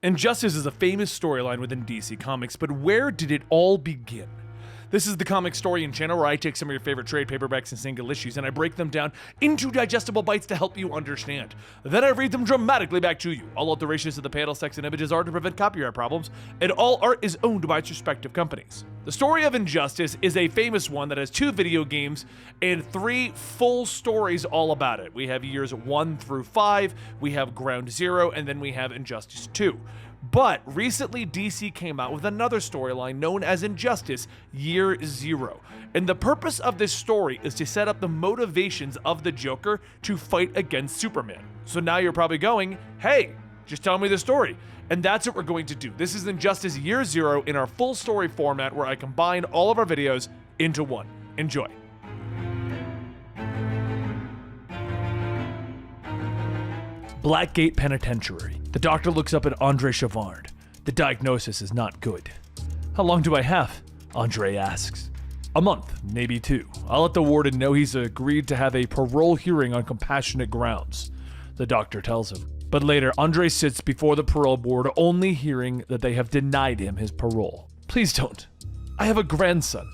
Injustice is a famous storyline within DC Comics, but where did it all begin? This is the Comicstorian channel where I take some of your favorite trade paperbacks and single issues and I break them down into digestible bites to help you understand. Then I read them dramatically back to you. All alterations of the panel, text, and images are to prevent copyright problems, and all art is owned by its respective companies. The story of Injustice is a famous one that has 2 video games and 3 full stories all about it. We have years 1 through 5, we have Ground Zero, and then we have Injustice 2. But recently DC came out with another storyline known as Injustice Year Zero. And the purpose of this story is to set up the motivations of the Joker to fight against Superman. So now you're probably going, hey, just tell me the story. And that's what we're going to do. This is Injustice Year Zero in our full story format where I combine all of our videos into one. Enjoy. Blackgate Penitentiary. The doctor looks up at Andre Chavard. The diagnosis is not good. How long do I have? Andre asks. A month, maybe 2. I'll let the warden know he's agreed to have a parole hearing on compassionate grounds, the doctor tells him. But later, Andre sits before the parole board only hearing that they have denied him his parole. Please don't. I have a grandson.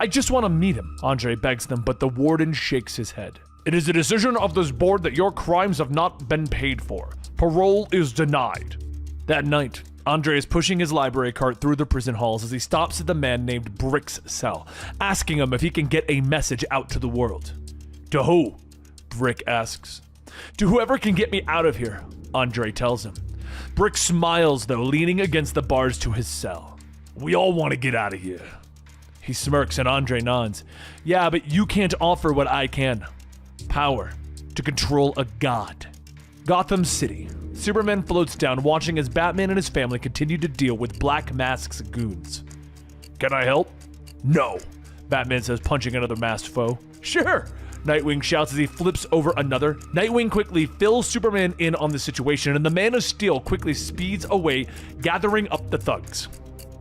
I just want to meet him, Andre begs them, but the warden shakes his head. It is a decision of this board that your crimes have not been paid for. Parole is denied. That night, Andre is pushing his library cart through the prison halls as he stops at the man named Brick's cell, asking him if he can get a message out to the world. To who? Brick asks. To whoever can get me out of here, Andre tells him. Brick smiles though, leaning against the bars to his cell. We all want to get out of here. He smirks and Andre nods. Yeah, but you can't offer what I can. Power to control a god. Gotham City. Superman floats down, watching as Batman and his family continue to deal with Black Mask's goons. Can I help? No, Batman says, punching another masked foe. Sure, Nightwing shouts as he flips over another. Nightwing quickly fills Superman in on the situation, and the Man of Steel quickly speeds away, gathering up the thugs.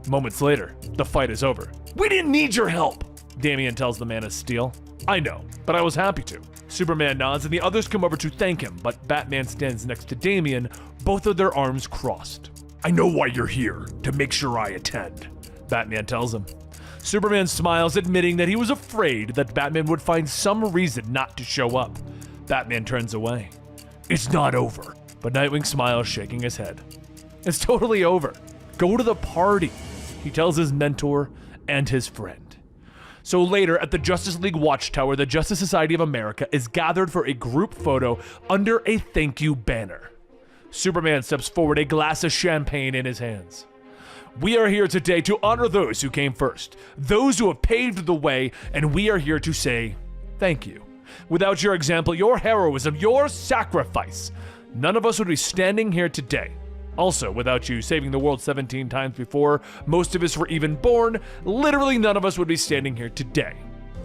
Moments later, the fight is over. We didn't need your help, Damian tells the Man of Steel. I know, but I was happy to. Superman nods and the others come over to thank him, but Batman stands next to Damian, both of their arms crossed. I know why you're here, to make sure I attend, Batman tells him. Superman smiles, admitting that he was afraid that Batman would find some reason not to show up. Batman turns away. It's not over, but Nightwing smiles, shaking his head. It's totally over. Go to the party, he tells his mentor and his friend. So later, at the Justice League Watchtower, the Justice Society of America is gathered for a group photo under a thank you banner. Superman steps forward, a glass of champagne in his hands. We are here today to honor those who came first, those who have paved the way, and we are here to say thank you. Without your example, your heroism, your sacrifice, none of us would be standing here today. Also, without you saving the world 17 times before most of us were even born, literally none of us would be standing here today,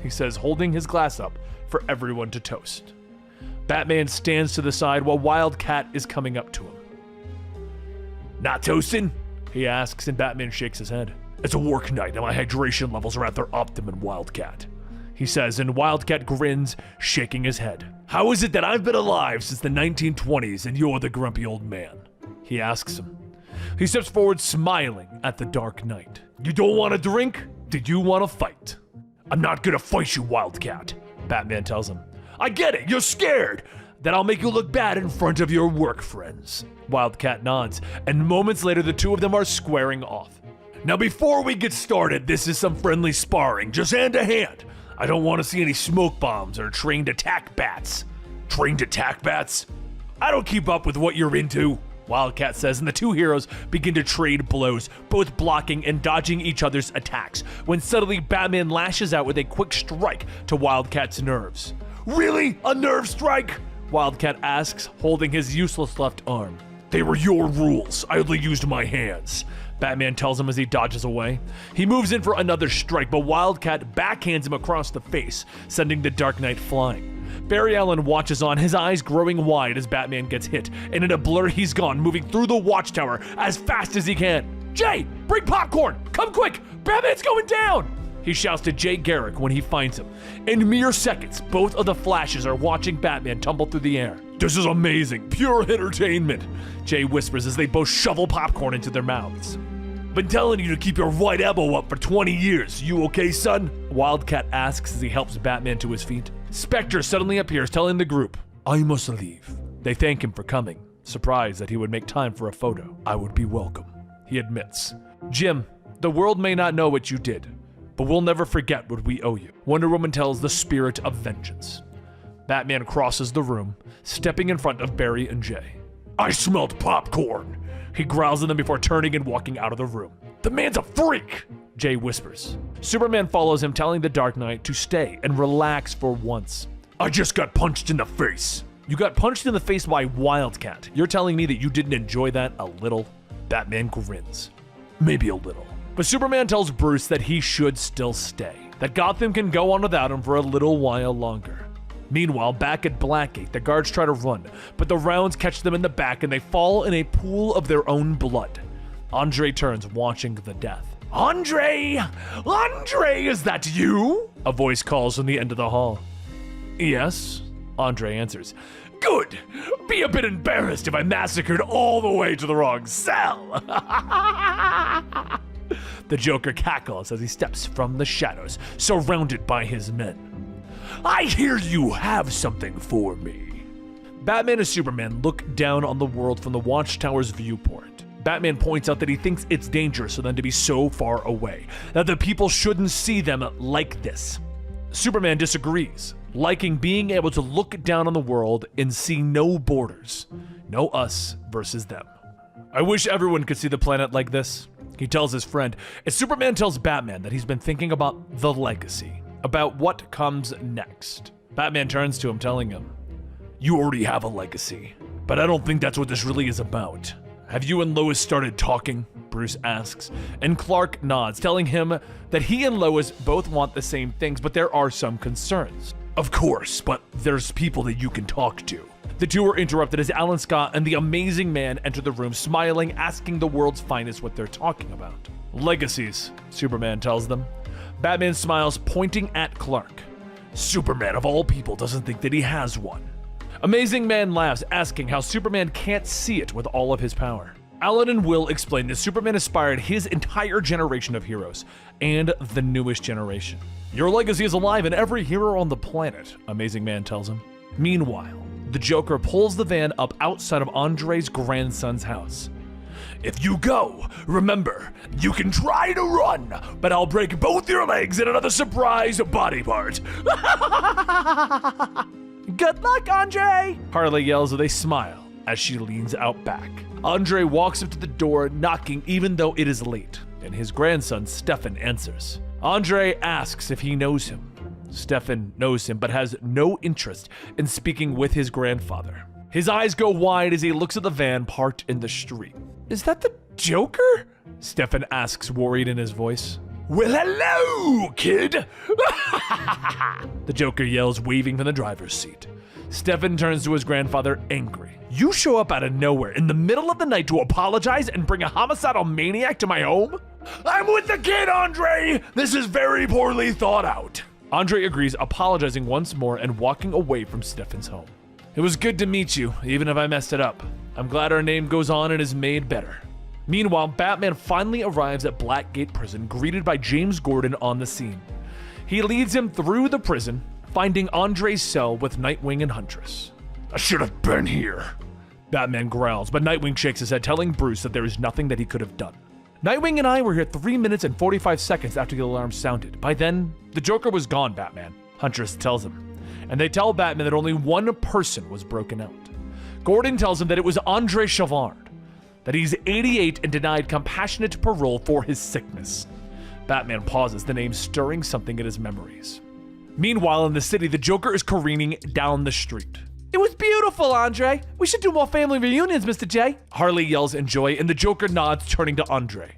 he says, holding his glass up for everyone to toast. Batman stands to the side while Wildcat is coming up to him. Not toasting? He asks, and Batman shakes his head. It's a work night and my hydration levels are at their optimum, Wildcat, he says, and Wildcat grins, shaking his head. How is it that I've been alive since the 1920s and you're the grumpy old man? He asks him. He steps forward, smiling at the Dark Knight. You don't want to drink? Do you want to fight? I'm not gonna fight you, Wildcat, Batman tells him. I get it, you're scared. Then I'll make you look bad in front of your work friends. Wildcat nods, and moments later the two of them are squaring off. Now before we get started, this is some friendly sparring, just hand to hand. I don't want to see any smoke bombs or trained attack bats. Trained attack bats? I don't keep up with what you're into, Wildcat says, and the two heroes begin to trade blows, both blocking and dodging each other's attacks, when suddenly Batman lashes out with a quick strike to Wildcat's nerves. Really? A nerve strike? Wildcat asks, holding his useless left arm. They were your rules. I only used my hands, Batman tells him as he dodges away. He moves in for another strike, but Wildcat backhands him across the face, sending the Dark Knight flying. Barry Allen watches on, his eyes growing wide as Batman gets hit, and in a blur he's gone, moving through the Watchtower as fast as he can. Jay, bring popcorn! Come quick! Batman's going down! He shouts to Jay Garrick when he finds him. In mere seconds, both of the Flashes are watching Batman tumble through the air. This is amazing, pure entertainment, Jay whispers as they both shovel popcorn into their mouths. Been telling you to keep your white elbow up for 20 years. You okay, son? Wildcat asks as he helps Batman to his feet. Spectre suddenly appears, telling the group, I must leave. They thank him for coming, surprised that he would make time for a photo. I would be welcome, he admits. Jim, the world may not know what you did, but we'll never forget what we owe you. Wonder Woman tells the spirit of vengeance. Batman crosses the room, stepping in front of Barry and Jay. I smelled popcorn, he growls at them before turning and walking out of the room. The man's a freak, Jay whispers. Superman follows him, telling the Dark Knight to stay and relax for once. I just got punched in the face. You got punched in the face by Wildcat. You're telling me that you didn't enjoy that a little? Batman grins. Maybe a little. But Superman tells Bruce that he should still stay, that Gotham can go on without him for a little while longer. Meanwhile, back at Blackgate, the guards try to run, but the rounds catch them in the back and they fall in a pool of their own blood. Andre turns, watching the death. Andre! Andre, is that you? A voice calls from the end of the hall. Yes, Andre answers. Good! Be a bit embarrassed if I massacred all the way to the wrong cell! The Joker cackles as he steps from the shadows, surrounded by his men. I hear you have something for me. Batman and Superman look down on the world from the Watchtower's viewport. Batman points out that he thinks it's dangerous for them to be so far away, that the people shouldn't see them like this. Superman disagrees, liking being able to look down on the world and see no borders, no us versus them. I wish everyone could see the planet like this, he tells his friend, as Superman tells Batman that he's been thinking about the legacy, about what comes next. Batman turns to him, telling him, you already have a legacy, but I don't think that's what this really is about. Have you and Lois started talking? Bruce asks, and Clark nods, telling him that he and Lois both want the same things, but there are some concerns. Of course, but there's people that you can talk to. The two are interrupted as Alan Scott and the Amazing Man enter the room, smiling, asking the world's finest what they're talking about. Legacies, Superman tells them. Batman smiles, pointing at Clark. Superman, of all people, doesn't think that he has one. Amazing Man laughs, asking how Superman can't see it with all of his power. Alan and Will explain that Superman inspired his entire generation of heroes, and the newest generation. Your legacy is alive in every hero on the planet, Amazing Man tells him. Meanwhile, the Joker pulls the van up outside of Andre's grandson's house. If you go, remember, you can try to run, but I'll break both your legs and another surprise body part. Good luck, Andre! Harley yells as they smile as she leans out back. Andre walks up to the door, knocking even though it is late, and his grandson, Stefan, answers. Andre asks if he knows him. Stefan knows him, but has no interest in speaking with his grandfather. His eyes go wide as he looks at the van parked in the street. Is that the Joker? Stefan asks, worried in his voice. Well, hello, kid! The Joker yells, waving from the driver's seat. Stefan turns to his grandfather, angry. You show up out of nowhere in the middle of the night to apologize and bring a homicidal maniac to my home? I'm with the kid, Andre! This is very poorly thought out. Andre agrees, apologizing once more and walking away from Stefan's home. It was good to meet you, even if I messed it up. I'm glad our name goes on and is made better. Meanwhile, Batman finally arrives at Blackgate Prison, greeted by James Gordon on the scene. He leads him through the prison, finding Andre's cell with Nightwing and Huntress. I should have been here, Batman growls, but Nightwing shakes his head, telling Bruce that there is nothing that he could have done. Nightwing and I were here 3 minutes and 45 seconds after the alarm sounded. By then, the Joker was gone, Batman, Huntress tells him. And they tell Batman that only one person was broken out. Gordon tells him that it was Andre Chavard, that he's 88 and denied compassionate parole for his sickness. Batman pauses, the name stirring something in his memories. Meanwhile, in the city, the Joker is careening down the street. It was beautiful, Andre. We should do more family reunions, Mr. J. Harley yells in joy, and the Joker nods, turning to Andre.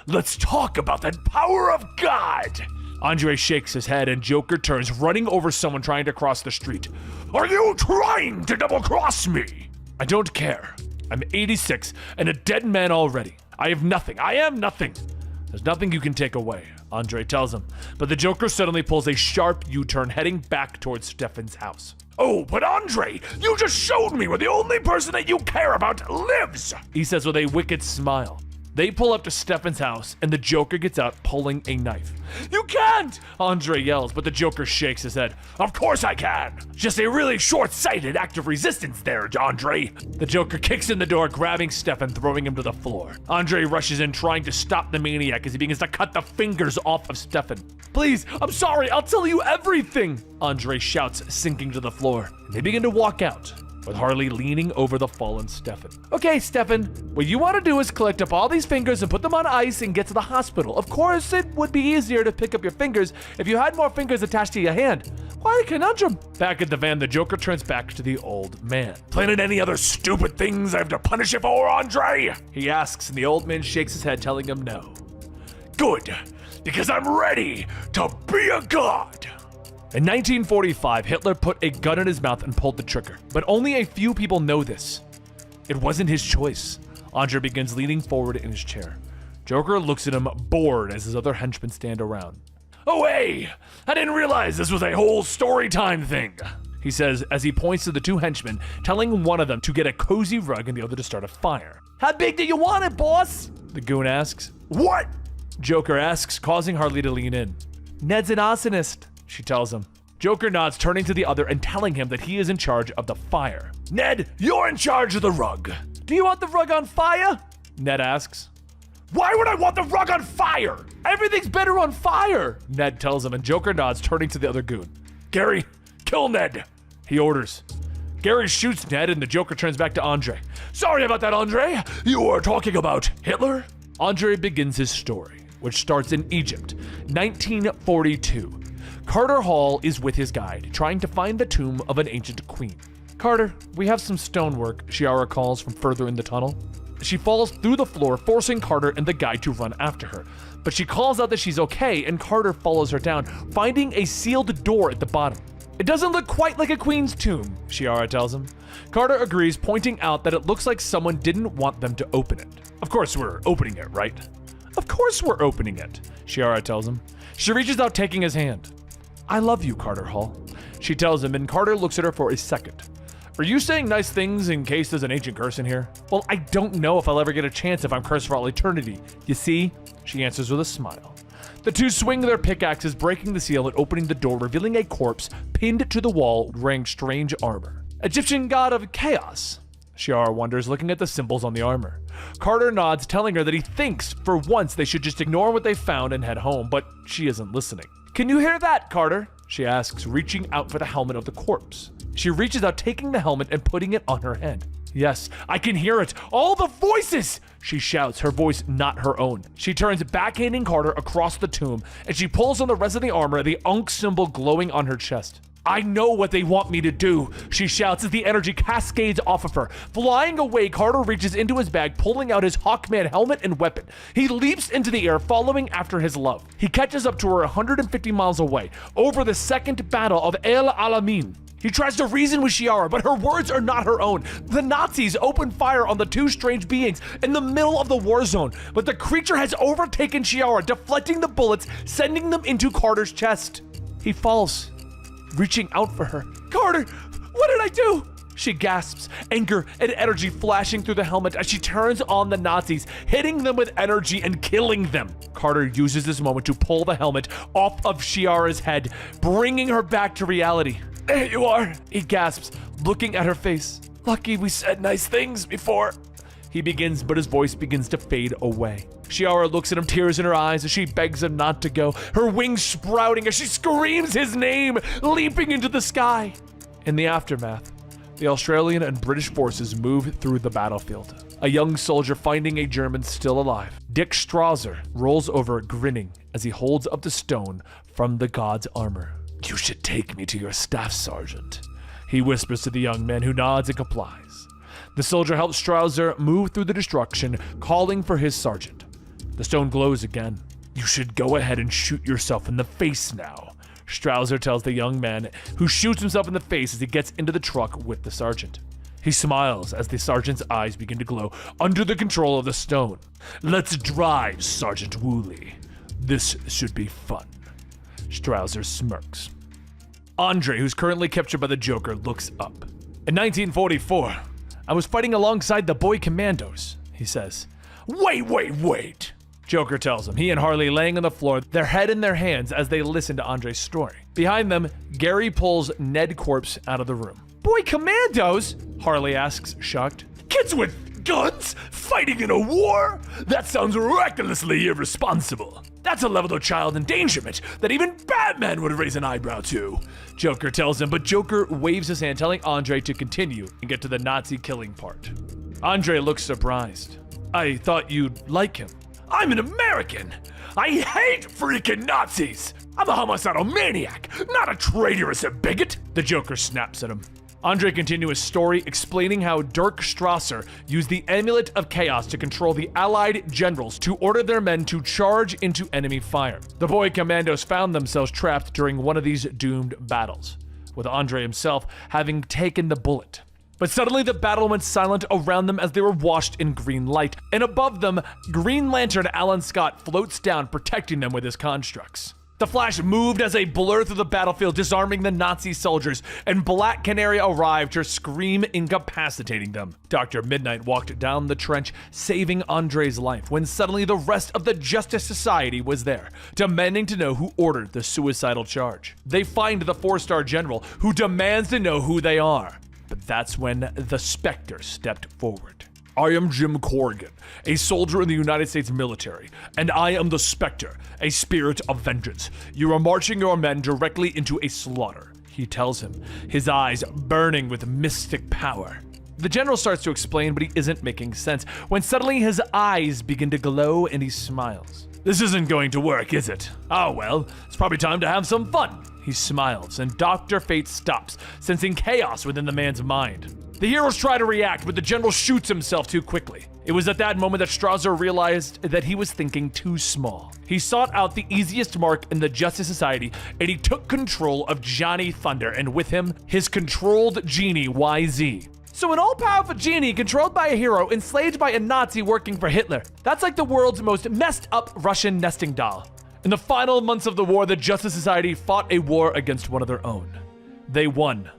Let's talk about that power of God. Andre shakes his head, and Joker turns, running over someone trying to cross the street. Are you trying to double-cross me? I don't care. I'm 86 and a dead man already. I have nothing. I am nothing. There's nothing you can take away, Andre tells him, but the Joker suddenly pulls a sharp U-turn heading back towards Stefan's house. Oh, but Andre, you just showed me where the only person that you care about lives, he says with a wicked smile. They pull up to Stefan's house, and the Joker gets out pulling a knife. You can't! Andre yells, but the Joker shakes his head. Of course I can! Just a really short-sighted act of resistance there, Andre. The Joker kicks in the door, grabbing Stefan, throwing him to the floor. Andre rushes in, trying to stop the maniac as he begins to cut the fingers off of Stefan. Please, I'm sorry, I'll tell you everything, Andre shouts, sinking to the floor. They begin to walk out, with Harley leaning over the fallen Stefan. Okay, Stefan, what you want to do is collect up all these fingers and put them on ice and get to the hospital. Of course, it would be easier to pick up your fingers if you had more fingers attached to your hand. Why a conundrum? Back at the van, the Joker turns back to the old man. Planning any other stupid things I have to punish you for, Andre? He asks, and the old man shakes his head, telling him no. Good, because I'm ready to be a god. In 1945, Hitler put a gun in his mouth and pulled the trigger, but only a few people know this. It wasn't his choice. Andre begins leaning forward in his chair. Joker looks at him, bored, as his other henchmen stand around. Oh hey, I didn't realize this was a whole story time thing, he says as he points to the two henchmen, telling one of them to get a cozy rug and the other to start a fire. How big do you want it, boss? The goon asks. What? Joker asks, causing Harley to lean in. Ned's an arsonist, she tells him. Joker nods, turning to the other and telling him that he is in charge of the fire. Ned, you're in charge of the rug. Do you want the rug on fire? Ned asks. Why would I want the rug on fire? Everything's better on fire, Ned tells him, and Joker nods, turning to the other goon. Gary, kill Ned, he orders. Gary shoots Ned, and the Joker turns back to Andre. Sorry about that, Andre. You were talking about Hitler? Andre begins his story, which starts in Egypt, 1942. Carter Hall is with his guide, trying to find the tomb of an ancient queen. Carter, we have some stonework, Shiara calls from further in the tunnel. She falls through the floor, forcing Carter and the guide to run after her. But she calls out that she's okay, and Carter follows her down, finding a sealed door at the bottom. It doesn't look quite like a queen's tomb, Shiara tells him. Carter agrees, pointing out that it looks like someone didn't want them to open it. Of course we're opening it, right? Of course we're opening it, Shiara tells him. She reaches out, taking his hand. I love you, Carter Hall, she tells him, and Carter looks at her for a second. Are you saying nice things in case there's an ancient curse in here? Well, I don't know if I'll ever get a chance if I'm cursed for all eternity. You see? She answers with a smile. The two swing their pickaxes, breaking the seal and opening the door, revealing a corpse pinned to the wall wearing strange armor. Egyptian god of chaos? Shiara wonders, looking at the symbols on the armor. Carter nods, telling her that he thinks for once they should just ignore what they found and head home, but she isn't listening. Can you hear that, Carter? She asks, reaching out for the helmet of the corpse. She reaches out, taking the helmet and putting it on her head. Yes, I can hear it. All the voices! She shouts, her voice not her own. She turns, backhanding Carter across the tomb, and she pulls on the rest of the armor, the Ankh symbol glowing on her chest. I know what they want me to do, she shouts as the energy cascades off of her. Flying away, Carter reaches into his bag, pulling out his Hawkman helmet and weapon. He leaps into the air, following after his love. He catches up to her 150 miles away, over the second battle of El Alamein. He tries to reason with Shiara, but her words are not her own. The Nazis open fire on the two strange beings in the middle of the war zone, but the creature has overtaken Shiara, deflecting the bullets, sending them into Carter's chest. He falls, reaching out for her. Carter, what did I do? She gasps, anger and energy flashing through the helmet as she turns on the Nazis, hitting them with energy and killing them. Carter uses this moment to pull the helmet off of Shiara's head, bringing her back to reality. There you are, he gasps, looking at her face. Lucky we said nice things before. He begins, but his voice begins to fade away. Shiara looks at him, tears in her eyes as she begs him not to go, her wings sprouting as she screams his name, leaping into the sky. In the aftermath, the Australian and British forces move through the battlefield. A young soldier finding a German still alive. Dick Strauser rolls over, grinning as he holds up the stone from the god's armor. You should take me to your staff sergeant, he whispers to the young man, who nods and complies. The soldier helps Strauser move through the destruction, calling for his sergeant. The stone glows again. You should go ahead and shoot yourself in the face now, Strauser tells the young man, who shoots himself in the face as he gets into the truck with the sergeant. He smiles as the sergeant's eyes begin to glow under the control of the stone. Let's drive, Sergeant Woolley. This should be fun. Strouser smirks. Andre, who's currently captured by the Joker, looks up. In 1944, I was fighting alongside the boy commandos, he says. Wait. Joker tells him, he and Harley laying on the floor, their head in their hands as they listen to Andre's story. Behind them, Gary pulls Ned Corpse out of the room. Boy commandos? Harley asks, shocked. Kids with guns? Fighting in a war? That sounds recklessly irresponsible. That's a level of child endangerment that even Batman would raise an eyebrow to. Joker tells him, but Joker waves his hand telling Andre to continue and get to the Nazi killing part. Andre looks surprised. I thought you'd like him. I'm an American. I hate freaking Nazis. I'm a homicidal maniac, not a traitorous bigot. The Joker snaps at him. Andre continues his story, explaining how Dirk Strasser used the Amulet of Chaos to control the Allied generals to order their men to charge into enemy fire. The boy commandos found themselves trapped during one of these doomed battles, with Andre himself having taken the bullet. But suddenly the battle went silent around them as they were washed in green light, and above them, Green Lantern Alan Scott floats down, protecting them with his constructs. The Flash moved as a blur through the battlefield, disarming the Nazi soldiers, and Black Canary arrived, her scream incapacitating them. Dr. Midnight walked down the trench, saving Andre's life, when suddenly the rest of the Justice Society was there, demanding to know who ordered the suicidal charge. They find the 4-star general, who demands to know who they are. But that's when the Spectre stepped forward. I am Jim Corrigan, a soldier in the United States military, and I am the Spectre, a spirit of vengeance. You are marching your men directly into a slaughter, he tells him, his eyes burning with mystic power. The general starts to explain, but he isn't making sense, when suddenly his eyes begin to glow and he smiles. This isn't going to work, is it? Oh well, it's probably time to have some fun. He smiles, and Dr. Fate stops, sensing chaos within the man's mind. The heroes try to react, but the general shoots himself too quickly. It was at that moment that Strasser realized that he was thinking too small. He sought out the easiest mark in the Justice Society, and he took control of Johnny Thunder, and with him, his controlled genie, YZ. So an all-powerful genie controlled by a hero enslaved by a Nazi working for Hitler. That's like the world's most messed up Russian nesting doll. In the final months of the war, the Justice Society fought a war against one of their own. They won,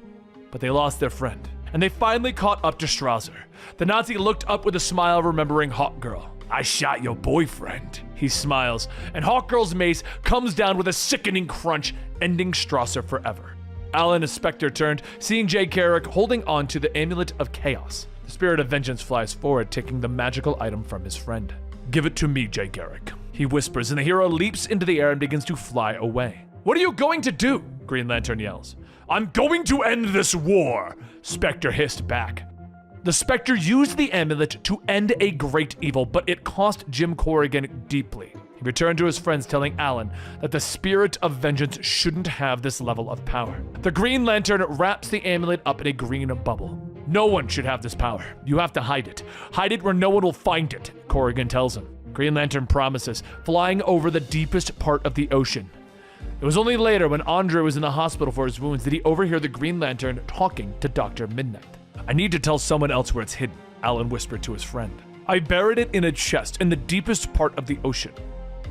but they lost their friend. And they finally caught up to Strasser. The Nazi looked up with a smile, remembering Hawkgirl. I shot your boyfriend. He smiles, and Hawkgirl's mace comes down with a sickening crunch, ending Strasser forever. Alan, as Spectre turned, seeing Jay Garrick holding on to the Amulet of Chaos. The spirit of vengeance flies forward, taking the magical item from his friend. Give it to me, Jay Garrick, he whispers, and the hero leaps into the air and begins to fly away. What are you going to do? Green Lantern yells. I'm going to end this war, Spectre hissed back. The Spectre used the amulet to end a great evil, but it cost Jim Corrigan deeply. He returned to his friends, telling Alan that the spirit of vengeance shouldn't have this level of power. The Green Lantern wraps the amulet up in a green bubble. No one should have this power. You have to hide it. Hide it where no one will find it, Corrigan tells him. Green Lantern promises, flying over the deepest part of the ocean. It was only later, when Andre was in the hospital for his wounds, that he overheard the Green Lantern talking to Dr. Midnight. I need to tell someone else where it's hidden, Alan whispered to his friend. I buried it in a chest in the deepest part of the ocean.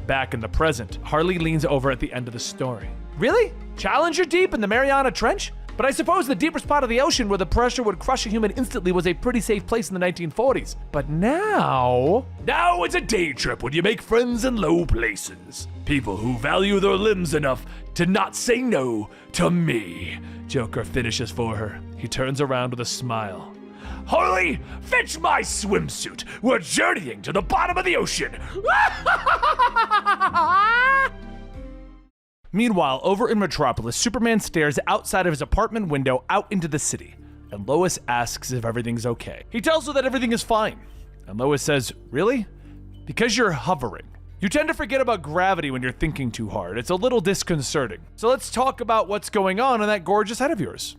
Back in the present, Harley leans over at the end of the story. Really? Challenger Deep in the Mariana Trench? But I suppose the deepest part of the ocean where the pressure would crush a human instantly was a pretty safe place in the 1940s. But now it's a day trip when you make friends in low places. People who value their limbs enough to not say no to me. Joker finishes for her. He turns around with a smile. Harley, fetch my swimsuit. We're journeying to the bottom of the ocean. Meanwhile, over in Metropolis, Superman stares outside of his apartment window out into the city, and Lois asks if everything's okay. He tells her that everything is fine, and Lois says, really? Because you're hovering. You tend to forget about gravity when you're thinking too hard. It's a little disconcerting. So let's talk about what's going on in that gorgeous head of yours.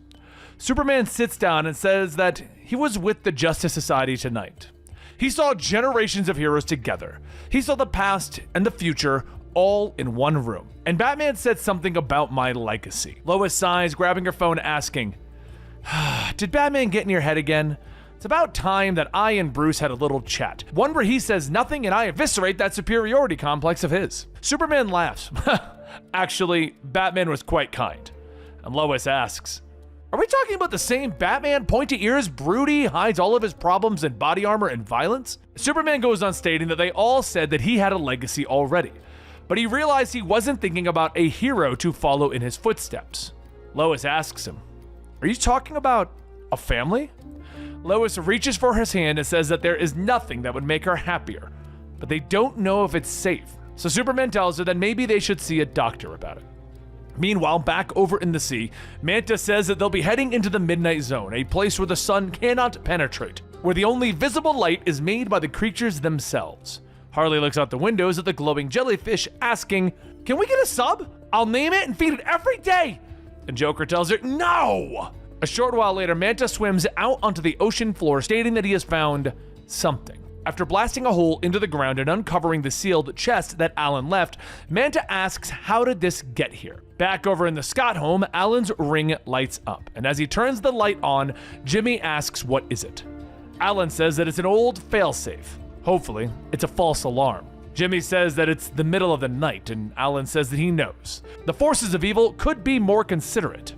Superman sits down and says that he was with the Justice Society tonight. He saw generations of heroes together. He saw the past and the future all in one room. And Batman said something about my legacy. Lois sighs, grabbing her phone, asking, did Batman get in your head again? It's about time that I and Bruce had a little chat. One where he says nothing and I eviscerate that superiority complex of his. Superman laughs. Actually, Batman was quite kind. And Lois asks, are we talking about the same Batman? Pointy ears, broody, hides all of his problems in body armor and violence? Superman goes on stating that they all said that he had a legacy already, but he realized he wasn't thinking about a hero to follow in his footsteps. Lois asks him, are you talking about a family? Lois reaches for his hand and says that there is nothing that would make her happier, but they don't know if it's safe. So Superman tells her that maybe they should see a doctor about it. Meanwhile, back over in the sea, Manta says that they'll be heading into the Midnight Zone, a place where the sun cannot penetrate, where the only visible light is made by the creatures themselves. Harley looks out the windows at the glowing jellyfish, asking, can we get a sub? I'll name it and feed it every day. And Joker tells her, no! A short while later, Manta swims out onto the ocean floor, stating that he has found something. After blasting a hole into the ground and uncovering the sealed chest that Alan left, Manta asks, how did this get here? Back over in the Scott home, Alan's ring lights up, and as he turns the light on, Jimmy asks, what is it? Alan says that it's an old failsafe. Hopefully, it's a false alarm. Jimmy says that it's the middle of the night, and Alan says that he knows. The forces of evil could be more considerate.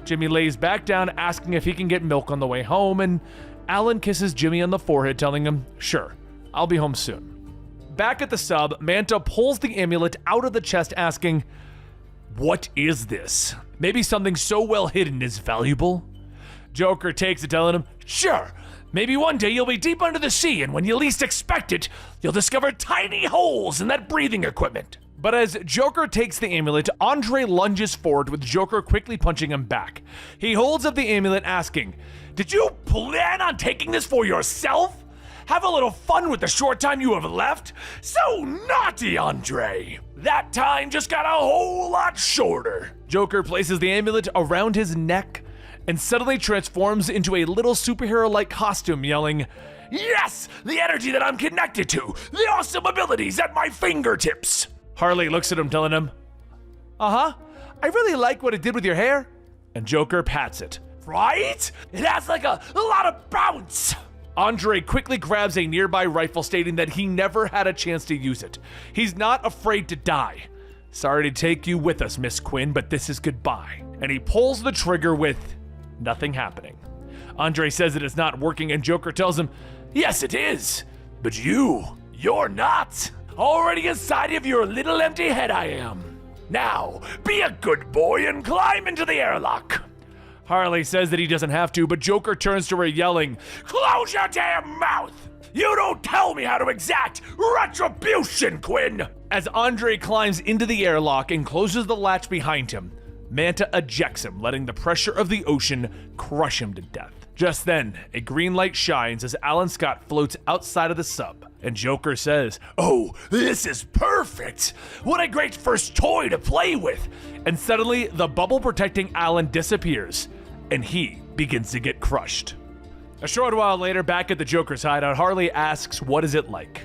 Jimmy lays back down, asking if he can get milk on the way home, and Alan kisses Jimmy on the forehead, telling him, sure, I'll be home soon. Back at the sub, Manta pulls the amulet out of the chest, asking, what is this? Maybe something so well hidden is valuable? Joker takes it, telling him, sure, maybe one day you'll be deep under the sea, and when you least expect it, you'll discover tiny holes in that breathing equipment. But as Joker takes the amulet, Andre lunges forward with Joker quickly punching him back. He holds up the amulet, asking, did you plan on taking this for yourself? Have a little fun with the short time you have left? So naughty, Andre! That time just got a whole lot shorter. Joker places the amulet around his neck and suddenly transforms into a little superhero-like costume, yelling, yes! The energy that I'm connected to! The awesome abilities at my fingertips! Harley looks at him, telling him, uh-huh, I really like what it did with your hair. And Joker pats it. Right? It has like a lot of bounce. Andre quickly grabs a nearby rifle, stating that he never had a chance to use it. He's not afraid to die. Sorry to take you with us, Miss Quinn, but this is goodbye. And he pulls the trigger with nothing happening. Andre says that it's not working, and Joker tells him, yes, it is. But you're not. Already inside of your little empty head I am. Now, be a good boy and climb into the airlock. Harley says that he doesn't have to, but Joker turns to her yelling, close your damn mouth! You don't tell me how to exact retribution, Quinn! As Andre climbs into the airlock and closes the latch behind him, Manta ejects him, letting the pressure of the ocean crush him to death. Just then, a green light shines as Alan Scott floats outside of the sub, and Joker says, oh, this is perfect! What a great first toy to play with! And suddenly, the bubble protecting Alan disappears, and he begins to get crushed. A short while later, back at the Joker's hideout, Harley asks, what is it like?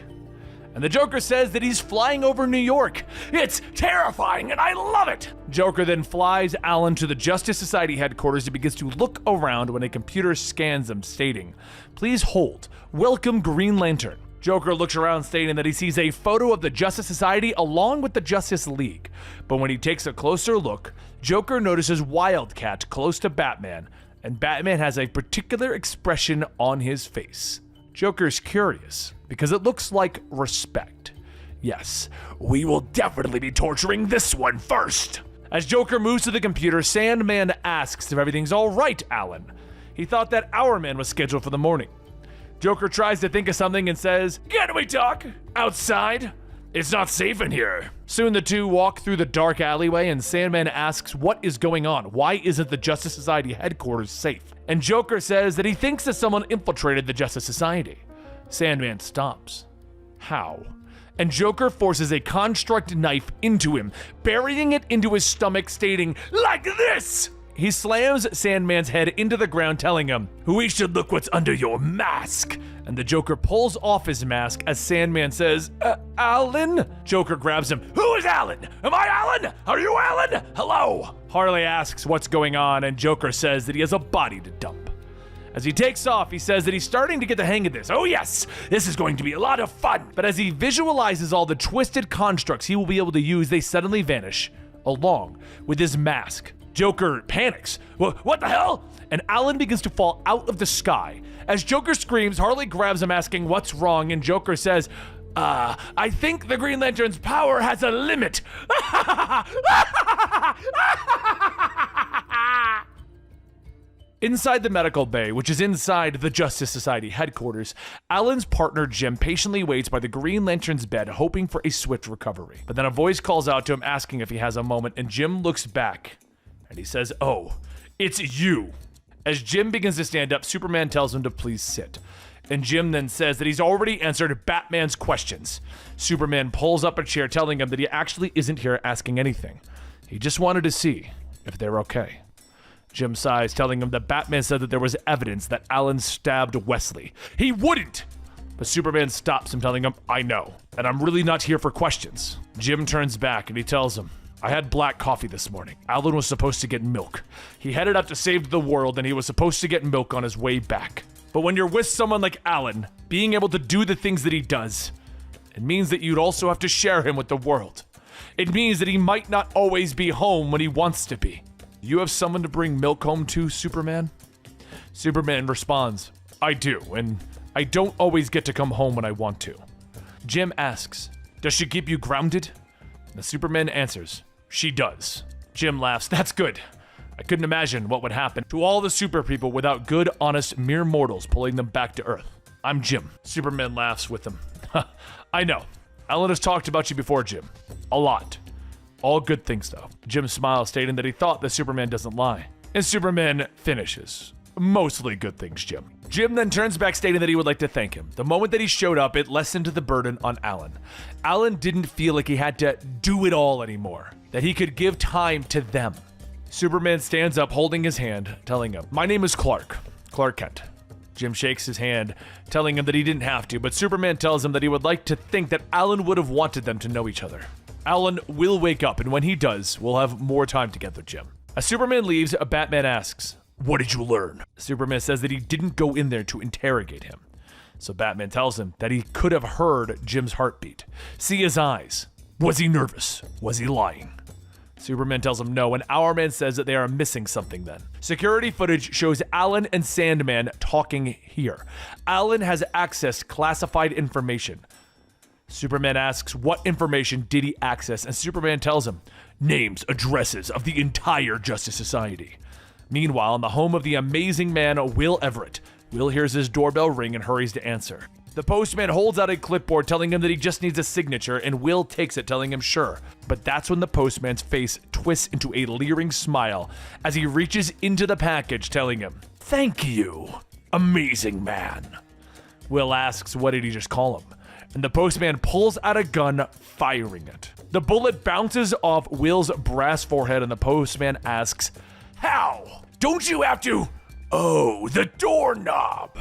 And the Joker says that he's flying over New York. It's terrifying, and I love it! Joker then flies Alan to the Justice Society headquarters and begins to look around when a computer scans him, stating, please hold, welcome Green Lantern. Joker looks around, stating that he sees a photo of the Justice Society along with the Justice League. But when he takes a closer look, Joker notices Wildcat close to Batman, and Batman has a particular expression on his face. Joker's curious, because it looks like respect. Yes, we will definitely be torturing this one first. As Joker moves to the computer, Sandman asks if everything's all right, Alan. He thought that our man was scheduled for the morning. Joker tries to think of something and says, can we talk? Outside? It's not safe in here. Soon the two walk through the dark alleyway, and Sandman asks what is going on. Why isn't the Justice Society headquarters safe? And Joker says that he thinks that someone infiltrated the Justice Society. Sandman stops. How? And Joker forces a construct knife into him, burying it into his stomach, stating, like this! He slams Sandman's head into the ground, telling him, we should look what's under your mask. And the Joker pulls off his mask as Sandman says, Alan? Joker grabs him. Who is Alan? Am I Alan? Are you Alan? Hello? Harley asks what's going on, and Joker says that he has a body to dump. As he takes off, he says that he's starting to get the hang of this. Oh yes, this is going to be a lot of fun. But as he visualizes all the twisted constructs he will be able to use, they suddenly vanish, along with his mask. Joker panics. What the hell? And Alan begins to fall out of the sky. As Joker screams, Harley grabs him asking what's wrong, and Joker says, I think the Green Lantern's power has a limit. Inside the medical bay, which is inside the Justice Society headquarters, Alan's partner Jim patiently waits by the Green Lantern's bed, hoping for a swift recovery. But then a voice calls out to him asking if he has a moment, and Jim looks back, and he says, "Oh, it's you." As Jim begins to stand up, Superman tells him to please sit. And Jim then says that he's already answered Batman's questions. Superman pulls up a chair, telling him that he actually isn't here asking anything. He just wanted to see if they're okay. Jim sighs, telling him that Batman said that there was evidence that Alan stabbed Wesley. He wouldn't! But Superman stops him, telling him, I know, and I'm really not here for questions. Jim turns back and he tells him, I had black coffee this morning. Alan was supposed to get milk. He headed out to save the world and he was supposed to get milk on his way back. But when you're with someone like Alan, being able to do the things that he does, it means that you'd also have to share him with the world. It means that he might not always be home when he wants to be. You have someone to bring milk home to, Superman? Superman responds, I do, and I don't always get to come home when I want to. Jim asks, does she keep you grounded? And the Superman answers, she does. Jim laughs, that's good. I couldn't imagine what would happen to all the super people without good, honest, mere mortals pulling them back to Earth. I'm Jim. Superman laughs with him. I know. Alan has talked about you before, Jim. A lot. All good things, though. Jim smiles, stating that he thought that Superman doesn't lie. And Superman finishes. Mostly good things, Jim. Jim then turns back, stating that he would like to thank him. The moment that he showed up, it lessened the burden on Alan. Alan didn't feel like he had to do it all anymore, that he could give time to them. Superman stands up, holding his hand, telling him, my name is Clark Kent. Jim shakes his hand, telling him that he didn't have to, but Superman tells him that he would like to think that Alan would have wanted them to know each other. Alan will wake up, and when he does, we'll have more time together, Jim. As Superman leaves, Batman asks, what did you learn? Superman says that he didn't go in there to interrogate him. So Batman tells him that he could have heard Jim's heartbeat. See his eyes. Was he nervous? Was he lying? Superman tells him no, and Hourman says that they are missing something then. Security footage shows Alan and Sandman talking here. Alan has accessed classified information. Superman asks what information did he access, and Superman tells him names, addresses of the entire Justice Society. Meanwhile, in the home of the amazing man Will Everett, Will hears his doorbell ring and hurries to answer. The postman holds out a clipboard, telling him that he just needs a signature, and Will takes it, telling him sure. But that's when the postman's face twists into a leering smile as he reaches into the package, telling him, thank you, amazing man. Will asks, what did he just call him? And the postman pulls out a gun, firing it. The bullet bounces off Will's brass forehead, and the postman asks, how? Don't you have to? Oh, the doorknob.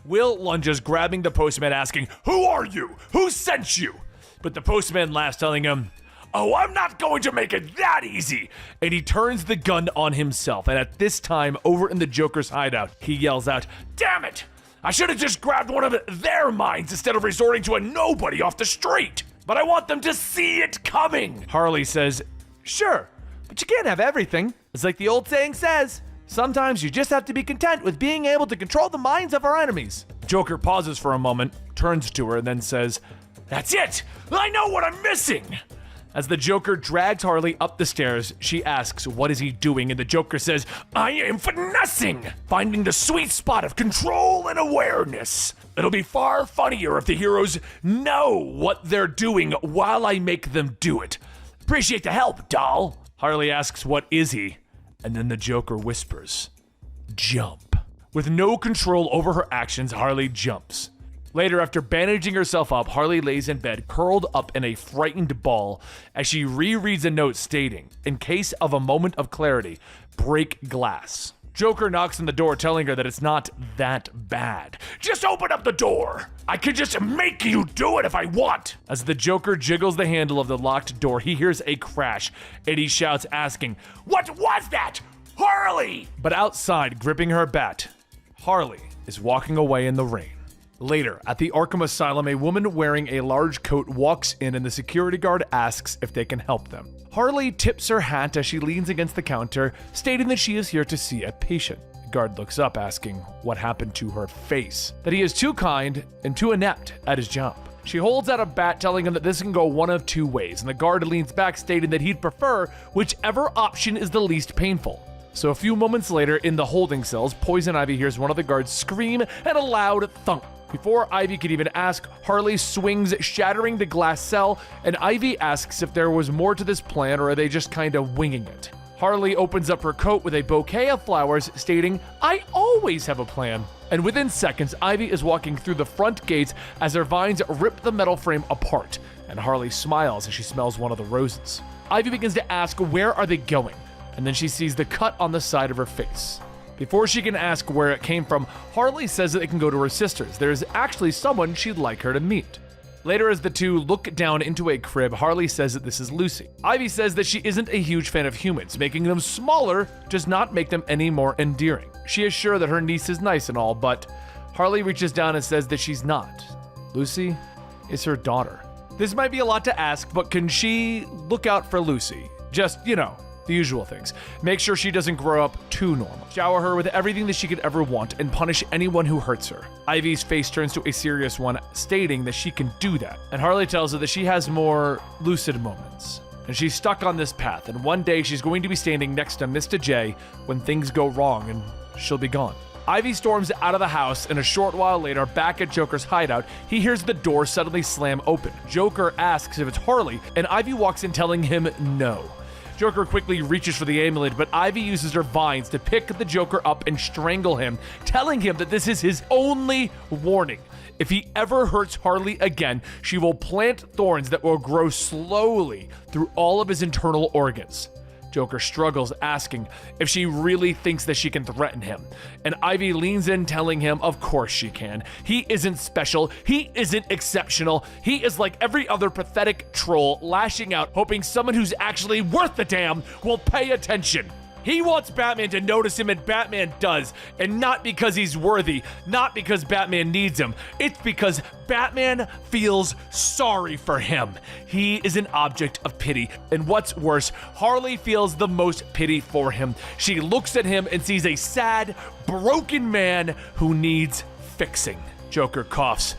Will lunges, grabbing the postman, asking, who are you? Who sent you? But the postman laughs, telling him, oh, I'm not going to make it that easy. And he turns the gun on himself. And at this time, over in the Joker's hideout, he yells out, damn it! I should have just grabbed one of their mines instead of resorting to a nobody off the street. But I want them to see it coming. Harley says, sure, but you can't have everything. It's like the old saying says, sometimes you just have to be content with being able to control the minds of our enemies. Joker pauses for a moment, turns to her, and then says, that's it! I know what I'm missing! As the Joker drags Harley up the stairs, she asks, what is he doing? And the Joker says, I am finessing! Finding the sweet spot of control and awareness. It'll be far funnier if the heroes know what they're doing while I make them do it. Appreciate the help, doll. Harley asks, what is he? And then the Joker whispers, jump. With no control over her actions, Harley jumps. Later, after bandaging herself up, Harley lays in bed, curled up in a frightened ball, as she rereads a note stating, in case of a moment of clarity, break glass. Joker knocks on the door, telling her that it's not that bad. Just open up the door! I could just make you do it if I want! As the Joker jiggles the handle of the locked door, he hears a crash, and he shouts, asking, what was that? Harley! But outside, gripping her bat, Harley is walking away in the rain. Later, at the Arkham Asylum, a woman wearing a large coat walks in and the security guard asks if they can help them. Harley tips her hat as she leans against the counter, stating that she is here to see a patient. The guard looks up, asking what happened to her face, that he is too kind and too inept at his job. She holds out a bat, telling him that this can go one of two ways, and the guard leans back, stating that he'd prefer whichever option is the least painful. So a few moments later, in the holding cells, Poison Ivy hears one of the guards scream and a loud thunk. Before Ivy could even ask, Harley swings, shattering the glass cell, and Ivy asks if there was more to this plan or are they just kind of winging it. Harley opens up her coat with a bouquet of flowers, stating, "I always have a plan." And within seconds, Ivy is walking through the front gates as her vines rip the metal frame apart, and Harley smiles as she smells one of the roses. Ivy begins to ask where are they going, and then she sees the cut on the side of her face. Before she can ask where it came from, Harley says that it can go to her sister's. There is actually someone she'd like her to meet. Later, as the two look down into a crib, Harley says that this is Lucy. Ivy says that she isn't a huge fan of humans. Making them smaller does not make them any more endearing. She is sure that her niece is nice and all, but Harley reaches down and says that she's not. Lucy is her daughter. This might be a lot to ask, but can she look out for Lucy? Just, the usual things. Make sure she doesn't grow up too normal. Shower her with everything that she could ever want and punish anyone who hurts her. Ivy's face turns to a serious one, stating that she can do that. And Harley tells her that she has more lucid moments. And she's stuck on this path, and one day she's going to be standing next to Mr. J when things go wrong and she'll be gone. Ivy storms out of the house, and a short while later, back at Joker's hideout, he hears the door suddenly slam open. Joker asks if it's Harley, and Ivy walks in telling him no. Joker quickly reaches for the amulet, but Ivy uses her vines to pick the Joker up and strangle him, telling him that this is his only warning. If he ever hurts Harley again, she will plant thorns that will grow slowly through all of his internal organs. Joker struggles, asking if she really thinks that she can threaten him. And Ivy leans in, telling him of course she can. He isn't special. He isn't exceptional. He is like every other pathetic troll, lashing out, hoping someone who's actually worth the damn will pay attention. He wants Batman to notice him, and Batman does. And not because he's worthy, not because Batman needs him. It's because Batman feels sorry for him. He is an object of pity. And what's worse, Harley feels the most pity for him. She looks at him and sees a sad, broken man who needs fixing. Joker coughs.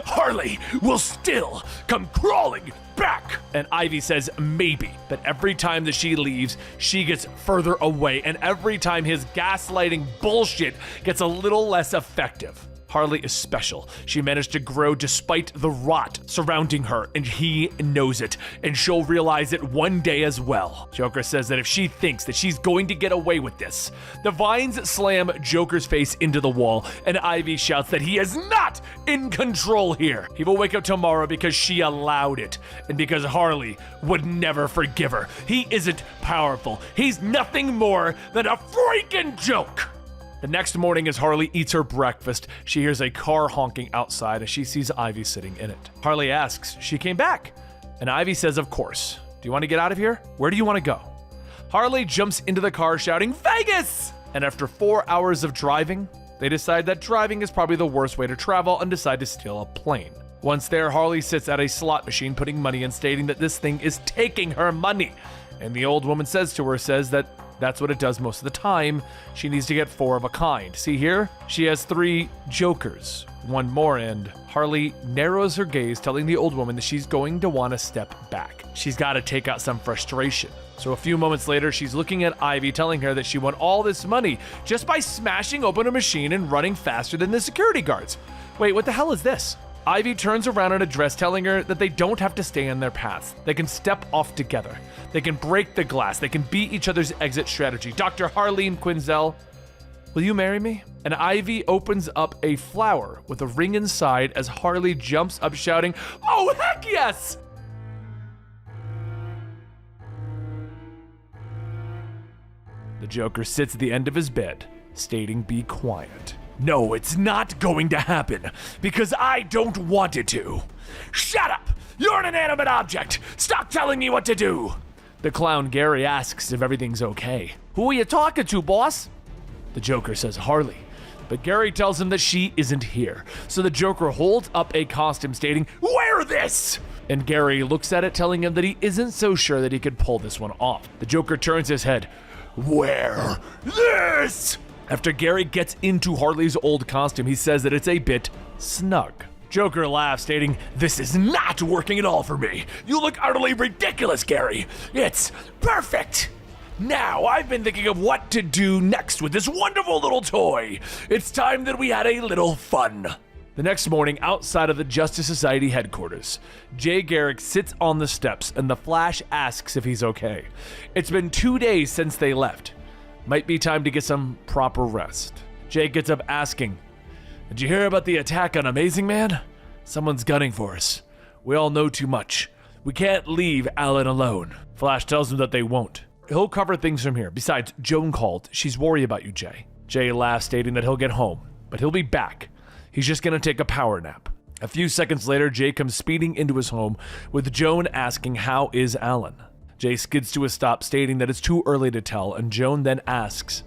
Harley will still come crawling back. And Ivy says maybe, but every time that she leaves, she gets further away, and every time his gaslighting bullshit gets a little less effective. Harley is special. She managed to grow despite the rot surrounding her, and he knows it, and she'll realize it one day as well. Joker says that if she thinks that she's going to get away with this, the vines slam Joker's face into the wall, and Ivy shouts that he is not in control here. He will wake up tomorrow because she allowed it, and because Harley would never forgive her. He isn't powerful. He's nothing more than a freaking joke. The next morning, as Harley eats her breakfast, she hears a car honking outside as she sees Ivy sitting in it. Harley asks, she came back? And Ivy says, of course. Do you want to get out of here? Where do you want to go? Harley jumps into the car shouting, Vegas! And after 4 hours of driving, they decide that driving is probably the worst way to travel and decide to steal a plane. Once there, Harley sits at a slot machine putting money in, stating that this thing is taking her money. And the old woman says that that's what it does most of the time. She needs to get 4 of a kind. See here? She has 3 jokers. One more, and Harley narrows her gaze, telling the old woman that she's going to want to step back. She's got to take out some frustration. So a few moments later, she's looking at Ivy, telling her that she won all this money just by smashing open a machine and running faster than the security guards. Wait, what the hell is this? Ivy turns around in a dress, telling her that they don't have to stay in their paths. They can step off together. They can break the glass. They can beat each other's exit strategy. Dr. Harleen Quinzel, will you marry me? And Ivy opens up a flower with a ring inside as Harley jumps up shouting, oh, heck yes! The Joker sits at the end of his bed, stating, be quiet. No, it's not going to happen, because I don't want it to. Shut up! You're an inanimate object! Stop telling me what to do! The clown Gary asks if everything's okay. Who are you talking to, boss? The Joker says Harley. but Gary tells him that she isn't here. So the Joker holds up a costume stating, "Wear this!" And Gary looks at it, telling him that he isn't so sure that he could pull this one off. The Joker turns his head. "Wear this!" After Gary gets into Harley's old costume, he says that it's a bit snug. Joker laughs, stating, "This is not working at all for me. You look utterly ridiculous, Gary. It's perfect. Now, I've been thinking of what to do next with this wonderful little toy. It's time that we had a little fun." The next morning, outside of the Justice Society headquarters, Jay Garrick sits on the steps and the Flash asks if he's okay. It's been 2 days since they left. Might be time to get some proper rest. Jay gets up asking, "Did you hear about the attack on Amazing Man? Someone's gunning for us. We all know too much. We can't leave Alan alone." Flash tells him that they won't. He'll cover things from here. Besides, Joan called. She's worried about you, Jay. Jay laughs, stating that he'll get home, but he'll be back. He's just gonna take a power nap. A few seconds later, Jay comes speeding into his home with Joan asking, "How is Alan?" Jay skids to a stop, stating that it's too early to tell, and Joan then asks,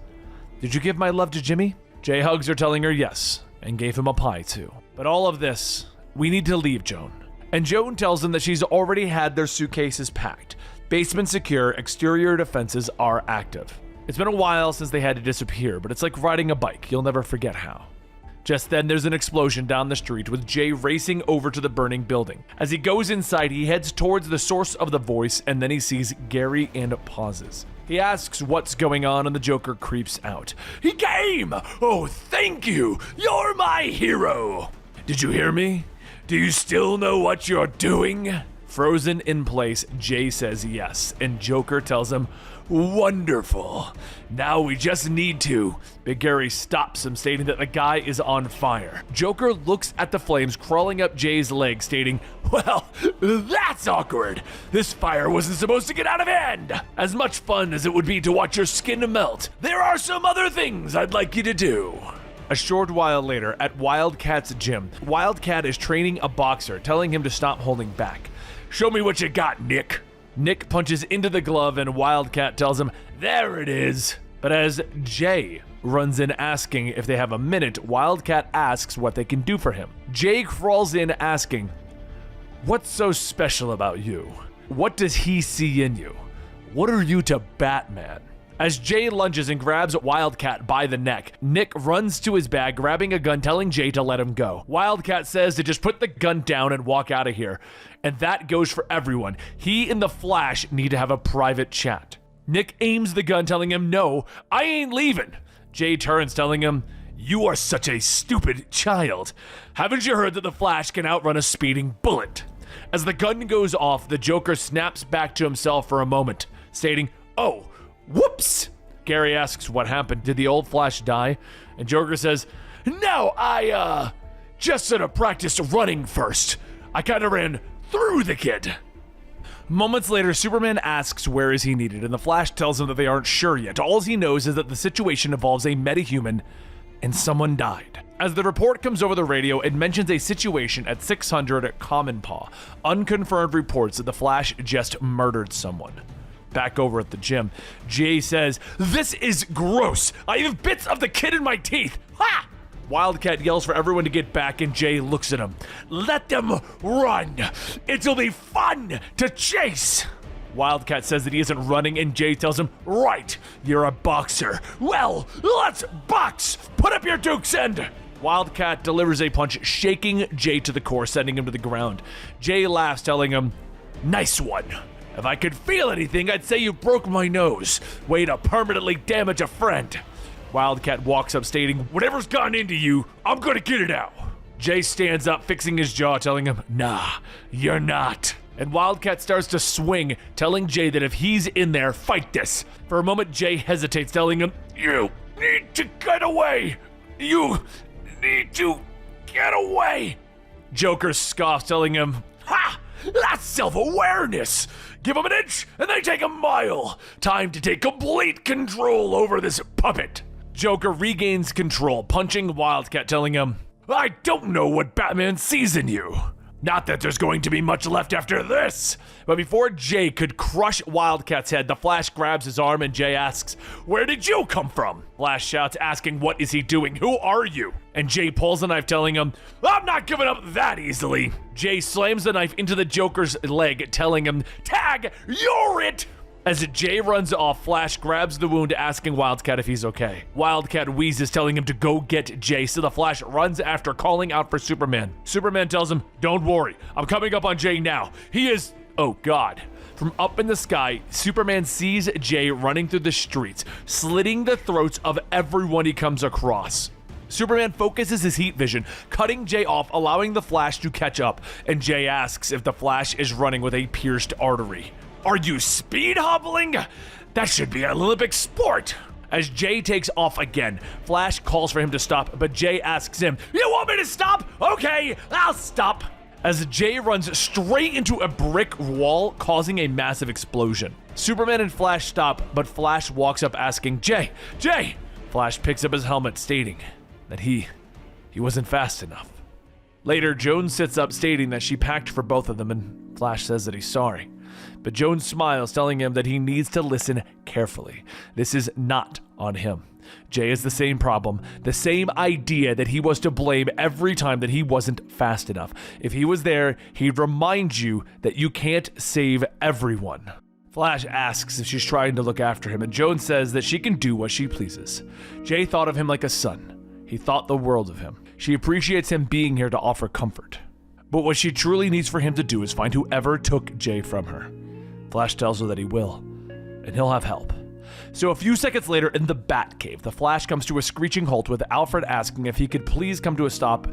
"Did you give my love to Jimmy?" Jay hugs her, telling her yes, and gave him a pie too. But all of this, we need to leave Joan. And Joan tells him that she's already had their suitcases packed. Basement secure, exterior defenses are active. It's been a while since they had to disappear, but it's like riding a bike. You'll never forget how. Just then, there's an explosion down the street with Jay racing over to the burning building. As he goes inside, he heads towards the source of the voice, and then he sees Gary and pauses. He asks what's going on, and the Joker creeps out. "He came! Oh, thank you! You're my hero! Did you hear me? Do you still know what you're doing?" Frozen in place, Jay says yes, and Joker tells him, "Wonderful. Now we just need to." Big Gary stops him, stating that the guy is on fire. Joker looks at the flames crawling up Jay's leg, stating, "Well, that's awkward. This fire wasn't supposed to get out of hand. As much fun as it would be to watch your skin melt, there are some other things I'd like you to do." A short while later, at Wildcat's gym, Wildcat is training a boxer, telling him to stop holding back. "Show me what you got, Nick." Nick punches into the glove and Wildcat tells him, "There it is." But as Jay runs in asking if they have a minute, Wildcat asks what they can do for him. Jay crawls in asking, "What's so special about you? What does he see in you? What are you to Batman?" As Jay lunges and grabs Wildcat by the neck, Nick runs to his bag, grabbing a gun, telling Jay to let him go. Wildcat says to just put the gun down and walk out of here. And that goes for everyone. He and the Flash need to have a private chat. Nick aims the gun, telling him, "No, I ain't leaving." Jay turns, telling him, "You are such a stupid child. Haven't you heard that the Flash can outrun a speeding bullet?" As the gun goes off, the Joker snaps back to himself for a moment, stating, "Oh, whoops." Gary asks what happened. Did the old Flash die? And Joker says, "No, I just sort of practiced running first. I kind of ran through the kid." Moments later, Superman asks where is he needed, and the Flash tells him that they aren't sure yet. All he knows is that the situation involves a metahuman and someone died. As the report comes over the radio, it mentions a situation at 600 at Common Paw. Unconfirmed reports that the Flash just murdered someone. Back over at the gym, Jay says, "This is gross. I have bits of the kid in my teeth. Ha!" Wildcat yells for everyone to get back, and Jay looks at him. "Let them run. It'll be fun to chase." Wildcat says that he isn't running, and Jay tells him, "Right, you're a boxer. Well, let's box. Put up your dukes and..." Wildcat delivers a punch, shaking Jay to the core, sending him to the ground. Jay laughs, telling him, "Nice one. If I could feel anything, I'd say you broke my nose. Way to permanently damage a friend." Wildcat walks up, stating, "Whatever's gotten into you, I'm gonna get it out." Jay stands up, fixing his jaw, telling him, "Nah, you're not." And Wildcat starts to swing, telling Jay that if he's in there, fight this. For a moment, Jay hesitates, telling him, "You need to get away. You need to get away." Joker scoffs, telling him, "Ha! That's self-awareness. Give him an inch, and they take a mile. Time to take complete control over this puppet." Joker regains control, punching Wildcat, telling him, "I don't know what Batman sees in you, Not that there's going to be much left after this. But before Jay could crush Wildcat's head, the Flash grabs his arm and Jay asks, "Where did you come from?" Flash shouts, asking, "What is he doing? Who are you?" And Jay pulls the knife, telling him, "I'm not giving up that easily." Jay slams the knife into the Joker's leg, telling him, "Tag, you're it!" As Jay runs off, Flash grabs the wound, asking Wildcat if he's okay. Wildcat wheezes, telling him to go get Jay, so the Flash runs after, calling out for Superman. Superman tells him, "Don't worry, I'm coming up on Jay now. He is..." Oh God. From up in the sky, Superman sees Jay running through the streets, slitting the throats of everyone he comes across. Superman focuses his heat vision, cutting Jay off, allowing the Flash to catch up, and Jay asks if the Flash is running with a pierced artery. "Are you speed hobbling? That should be an Olympic sport." As Jay takes off again, Flash calls for him to stop, but Jay asks him, "You want me to stop? Okay, I'll stop." As Jay runs straight into a brick wall, causing a massive explosion. Superman and Flash stop, but Flash walks up asking, "Jay, Jay!" Flash picks up his helmet, stating that he wasn't fast enough. Later, Jones sits up, stating that she packed for both of them, and Flash says that he's sorry. But Jones smiles, telling him that he needs to listen carefully. This is not on him. Jay has the same problem, the same idea that he was to blame every time that he wasn't fast enough. If he was there, he'd remind you that you can't save everyone. Flash asks if she's trying to look after him, and Jones says that she can do what she pleases. Jay thought of him like a son. He thought the world of him. She appreciates him being here to offer comfort. But what she truly needs for him to do is find whoever took Jay from her. Flash tells her that he will, and he'll have help. So a few seconds later in the Batcave, the Flash comes to a screeching halt with Alfred asking if he could please come to a stop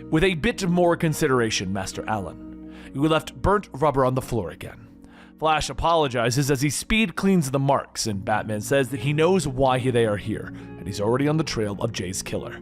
with a bit more consideration, Master Allen. You left burnt rubber on the floor again. Flash apologizes as he speed cleans the marks, and Batman says that he knows why they are here, and he's already on the trail of Jay's killer.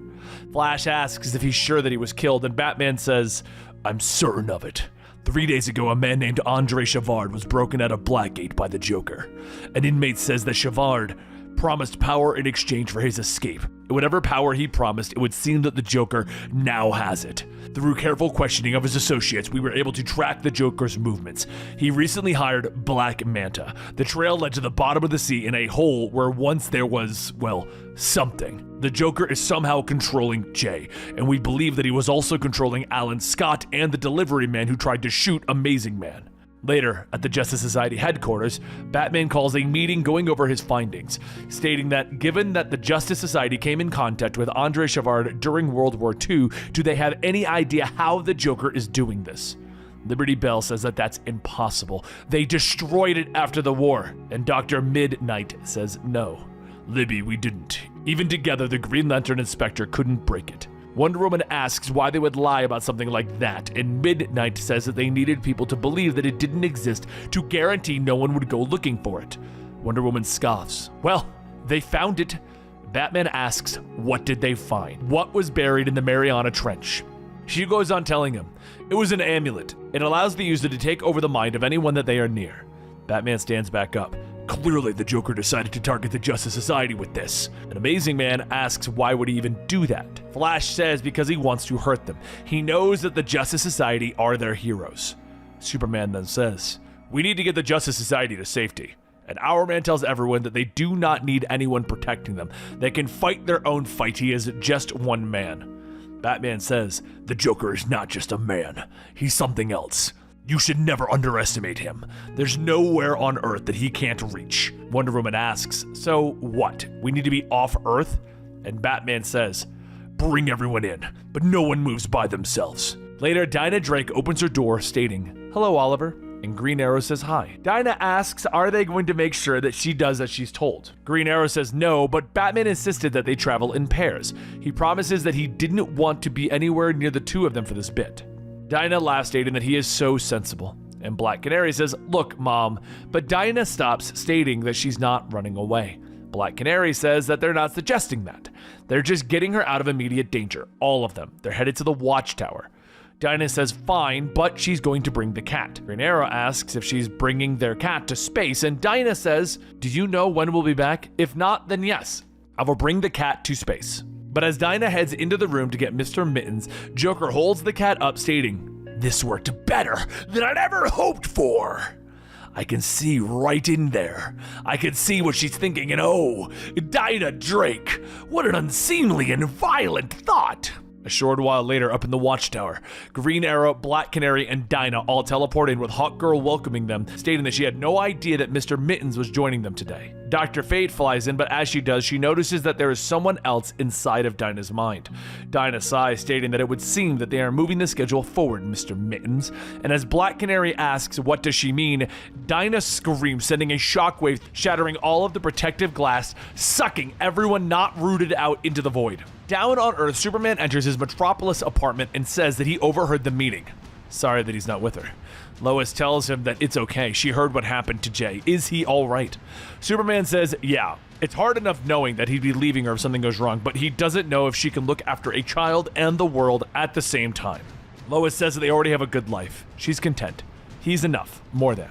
Flash asks if he's sure that he was killed, and Batman says, "I'm certain of it. 3 days ago, a man named Andre Chivard was broken out of Blackgate by the Joker. An inmate says that Chivard promised power in exchange for his escape. Whatever power he promised, it would seem that the Joker now has it. Through careful questioning of his associates, we were able to track the Joker's movements. He recently hired Black Manta. The trail led to the bottom of the sea in a hole where once there was, well, something. The Joker is somehow controlling Jay, and we believe that he was also controlling Alan Scott and the delivery man who tried to shoot Amazing Man." Later, at the Justice Society headquarters, Batman calls a meeting going over his findings, stating that given that the Justice Society came in contact with Andre Chivard during World War II, do they have any idea how the Joker is doing this? Liberty Bell says that that's impossible. They destroyed it after the war, and Dr. Midnight says no. "Libby, we didn't. Even together, the Green Lantern and Spectre couldn't break it." Wonder Woman asks why they would lie about something like that, and Midnight says that they needed people to believe that it didn't exist to guarantee no one would go looking for it. Wonder Woman scoffs. "Well, they found it." Batman asks, what did they find? What was buried in the Mariana Trench? She goes on telling him, "It was an amulet. It allows the user to take over the mind of anyone that they are near." Batman stands back up. "Clearly the Joker decided to target the Justice Society with this." An Amazing Man asks why would he even do that? Flash says because he wants to hurt them. He knows that the Justice Society are their heroes. Superman then says, "We need to get the Justice Society to safety." And Our Man tells everyone that they do not need anyone protecting them. They can fight their own fight. He is just one man. Batman says, "The Joker is not just a man. He's something else. You should never underestimate him. There's nowhere on Earth that he can't reach." Wonder Woman asks, "So what? We need to be off Earth?" And Batman says, "Bring everyone in, but no one moves by themselves." Later, Dinah Drake opens her door, stating, "Hello, Oliver." And Green Arrow says hi. Dinah asks, are they going to make sure that she does as she's told? Green Arrow says no, but Batman insisted that they travel in pairs. He promises that he didn't want to be anywhere near the two of them for this bit. Dinah laughs, stating that he is so sensible. And Black Canary says, "Look, Mom," but Dinah stops, stating that she's not running away. Black Canary says that they're not suggesting that. They're just getting her out of immediate danger, all of them. They're headed to the Watchtower. Dinah says fine, but she's going to bring the cat. Green Arrow asks if she's bringing their cat to space, and Dinah says, "Do you know when we'll be back? If not, then yes, I will bring the cat to space." But as Dinah heads into the room to get Mr. Mittens, Joker holds the cat up, stating, This worked better than I'd ever hoped for. I can see right in there. I can see what she's thinking, and oh, Dinah Drake, what an unseemly and violent thought. A short while later, up in the Watchtower, Green Arrow, Black Canary, and Dinah all teleport in with Hawkgirl welcoming them, stating that she had no idea that Mr. Mittens was joining them today. Dr. Fate flies in, but as she does, she notices that there is someone else inside of Dinah's mind. Dinah sighs, stating that it would seem that they are moving the schedule forward, Mr. Mittens. And as Black Canary asks, what does she mean? Dinah screams, sending a shockwave, shattering all of the protective glass, sucking everyone not rooted out into the void. Down on Earth, Superman enters his Metropolis apartment and says that he overheard the meeting. Sorry that he's not with her. Lois tells him that it's okay. She heard what happened to Jay. Is he all right? Superman says, yeah, it's hard enough knowing that he'd be leaving her if something goes wrong, but he doesn't know if she can look after a child and the world at the same time. Lois says that they already have a good life. She's content. He's enough. More than.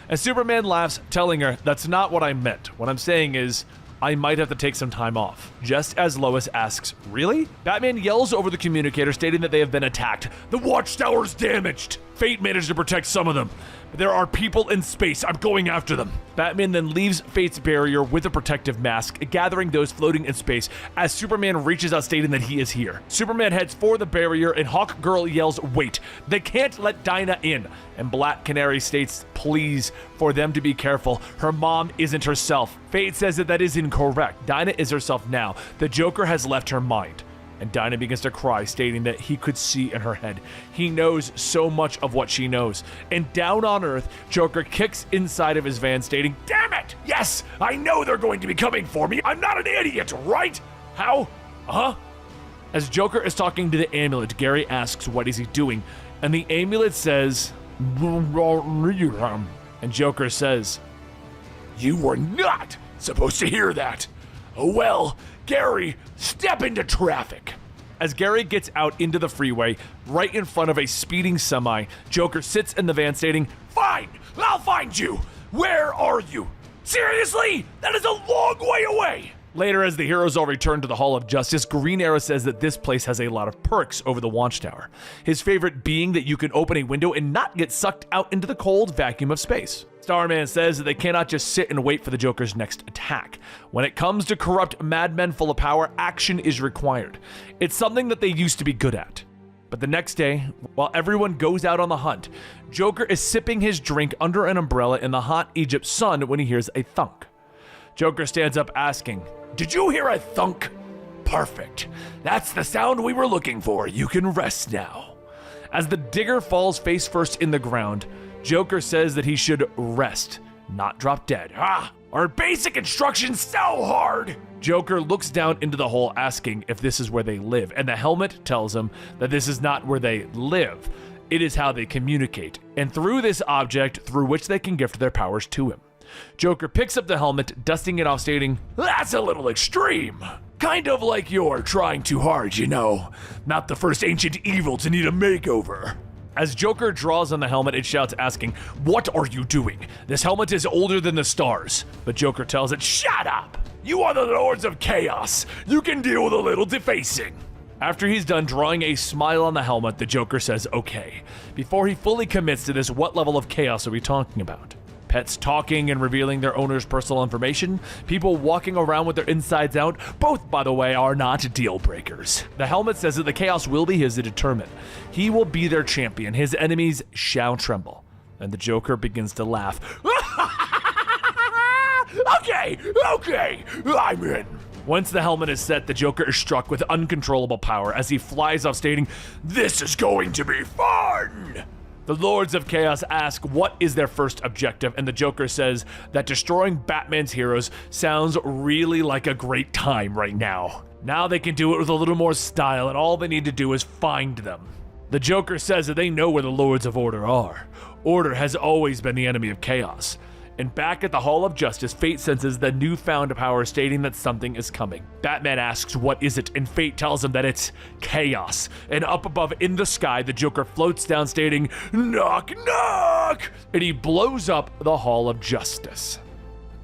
And Superman laughs, telling her, that's not what I meant. What I'm saying is, I might have to take some time off. Just as Lois asks, really? Batman yells over the communicator, stating that they have been attacked. The Watchtower's damaged. Fate managed to protect some of them, but there are people in space. I'm going after them. Batman then leaves Fate's barrier with a protective mask, gathering those floating in space as Superman reaches out, stating that he is here. Superman heads for the barrier and Hawkgirl yells, wait, they can't let Dinah in. And Black Canary states, please, for them to be careful. Her mom isn't herself. Fate says that that is incorrect. Dinah is herself now. The Joker has left her mind. And Dinah begins to cry, stating that he could see in her head. He knows so much of what she knows. And down on Earth, Joker kicks inside of his van, stating, damn it! Yes, I know they're going to be coming for me. I'm not an idiot, right? How? Huh? As Joker is talking to the Amulet, Gary asks what is he doing, and the Amulet says, and Joker says, you were not supposed to hear that. Oh well, Gary, step into traffic. As Gary gets out into the freeway, right in front of a speeding semi, Joker sits in the van stating, fine, I'll find you. Where are you? Seriously? That is a long way away. Later, as the heroes all return to the Hall of Justice, Green Arrow says that this place has a lot of perks over the Watchtower. His favorite being that you can open a window and not get sucked out into the cold vacuum of space. Starman says that they cannot just sit and wait for the Joker's next attack. When it comes to corrupt madmen full of power, action is required. It's something that they used to be good at. But the next day, while everyone goes out on the hunt, Joker is sipping his drink under an umbrella in the hot Egypt sun when he hears a thunk. Joker stands up asking, did you hear a thunk? Perfect. That's the sound we were looking for. You can rest now. As the digger falls face first in the ground, Joker says that he should rest, not drop dead. Our basic instructions so hard. Joker looks down into the hole asking if this is where they live, and the helmet tells him that this is not where they live. It is how they communicate, and through this object through which they can gift their powers to him. Joker picks up the helmet, dusting it off, stating, that's a little extreme. Kind of like you're trying too hard, you know. Not the first ancient evil to need a makeover. As Joker draws on the helmet, it shouts, asking, what are you doing? This helmet is older than the stars. But Joker tells it, shut up! You are the Lords of Chaos. You can deal with a little defacing. After he's done drawing a smile on the helmet, the Joker says, okay. Before he fully commits to this, what level of chaos are we talking about? Pets talking and revealing their owner's personal information, people walking around with their insides out, both, by the way, are not deal breakers. The helmet says that the chaos will be his to determine. He will be their champion. His enemies shall tremble. And the Joker begins to laugh. Okay, I'm in. Once the helmet is set, the Joker is struck with uncontrollable power as he flies off, stating, this is going to be fun! The Lords of Chaos ask what is their first objective, and the Joker says that destroying Batman's heroes sounds really like a great time right now. Now they can do it with a little more style, and all they need to do is find them. The Joker says that they know where the Lords of Order are. Order has always been the enemy of chaos. And back at the Hall of Justice, Fate senses the newfound power, stating that something is coming. Batman asks what is it, and Fate tells him that it's chaos. And up above in the sky, the Joker floats down, stating, knock, knock! And he blows up the Hall of Justice.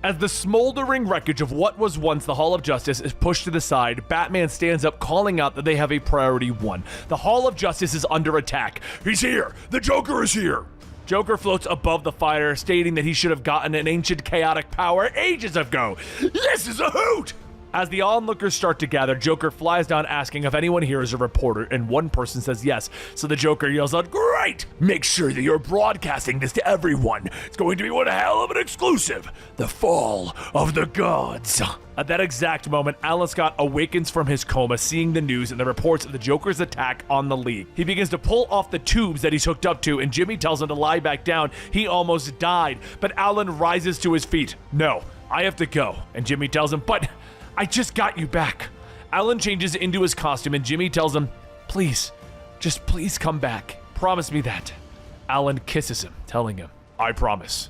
As the smoldering wreckage of what was once the Hall of Justice is pushed to the side, Batman stands up, calling out that they have a priority one. The Hall of Justice is under attack. He's here! The Joker is here! Joker floats above the fire, stating that he should have gotten an ancient chaotic power ages ago. This is a hoot! As the onlookers start to gather, Joker flies down asking if anyone here is a reporter, and one person says yes. So the Joker yells out, "Great! Make sure that you're broadcasting this to everyone. It's going to be one hell of an exclusive. The fall of the gods." At that exact moment, Alan Scott awakens from his coma, seeing the news and the reports of the Joker's attack on the League. He begins to pull off the tubes that he's hooked up to, and Jimmy tells him to lie back down. He almost died, but Alan rises to his feet. "No, I have to go." And Jimmy tells him, "But I just got you back." Alan changes into his costume and Jimmy tells him, "Please, just please come back. Promise me that." Alan kisses him, telling him, "I promise."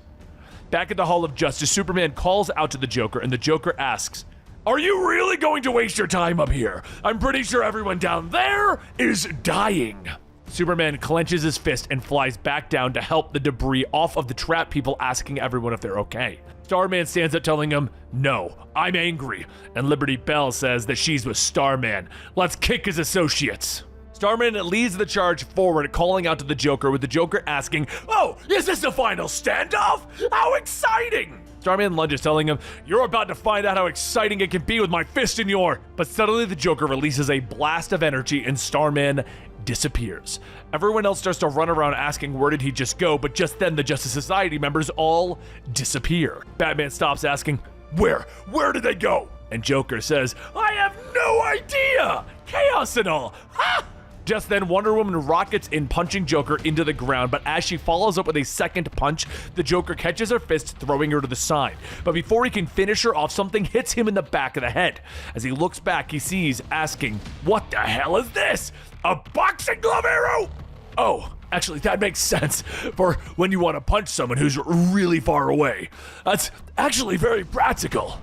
Back at the Hall of Justice, Superman calls out to the Joker and the Joker asks, "Are you really going to waste your time up here? I'm pretty sure everyone down there is dying." Superman clenches his fist and flies back down to help the debris off of the trapped people, asking everyone if they're okay. Starman stands up telling him, "No, I'm angry." And Liberty Bell says that she's with Starman. Let's kick his associates. Starman leads the charge forward, calling out to the Joker, with the Joker asking, "Oh, is this the final standoff? How exciting!" Starman lunges, telling him, "You're about to find out how exciting it can be with my fist in your..." But suddenly the Joker releases a blast of energy and Starman disappears. Everyone else starts to run around asking where did he just go, but just then the Justice Society members all disappear. Batman stops asking, Where did they go?" And Joker says, "I have no idea! Chaos and all! Ha!" Just then, Wonder Woman rockets in, punching Joker into the ground, but as she follows up with a second punch, the Joker catches her fist, throwing her to the side. But before he can finish her off, something hits him in the back of the head. As he looks back, he sees, asking, "What the hell is this? A boxing glove arrow?" Oh, actually, that makes sense for when you want to punch someone who's really far away. That's actually very practical.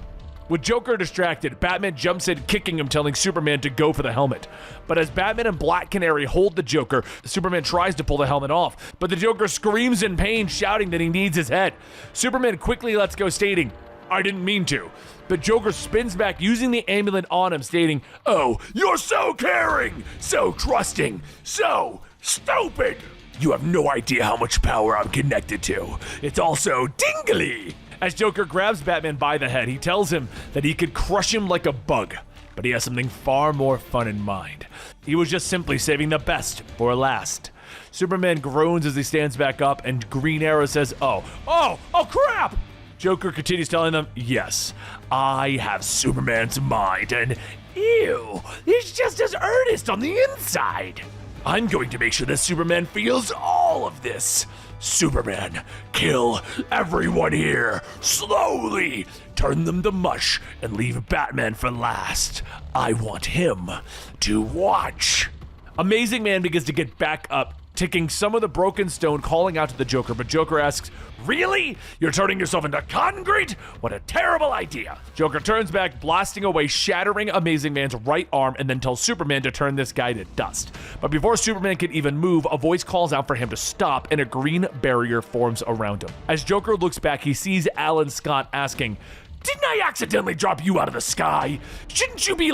With Joker distracted, Batman jumps in, kicking him, telling Superman to go for the helmet. But as Batman and Black Canary hold the Joker, Superman tries to pull the helmet off, but the Joker screams in pain, shouting that he needs his head. Superman quickly lets go, stating, "I didn't mean to." But Joker spins back, using the amulet on him, stating, "Oh, you're so caring, so trusting, so stupid. You have no idea how much power I'm connected to. It's all so tingly." As Joker grabs Batman by the head, he tells him that he could crush him like a bug, but he has something far more fun in mind. He was just simply saving the best for last. Superman groans as he stands back up, and Green Arrow says, oh crap! Joker continues telling them, "Yes, I have Superman's mind, and ew, he's just as earnest on the inside. I'm going to make sure that Superman feels all of this. Superman, kill everyone here, slowly, turn them to mush, and leave Batman for last. I want him to watch." Amazing Man begins to get back up, taking some of the broken stone, calling out to the Joker, but Joker asks, "Really? You're turning yourself into concrete? What a terrible idea." Joker turns back, blasting away, shattering Amazing Man's right arm, and then tells Superman to turn this guy to dust. But before Superman can even move, a voice calls out for him to stop, and a green barrier forms around him. As Joker looks back, he sees Alan Scott, asking, "Didn't I accidentally drop you out of the sky? Shouldn't you be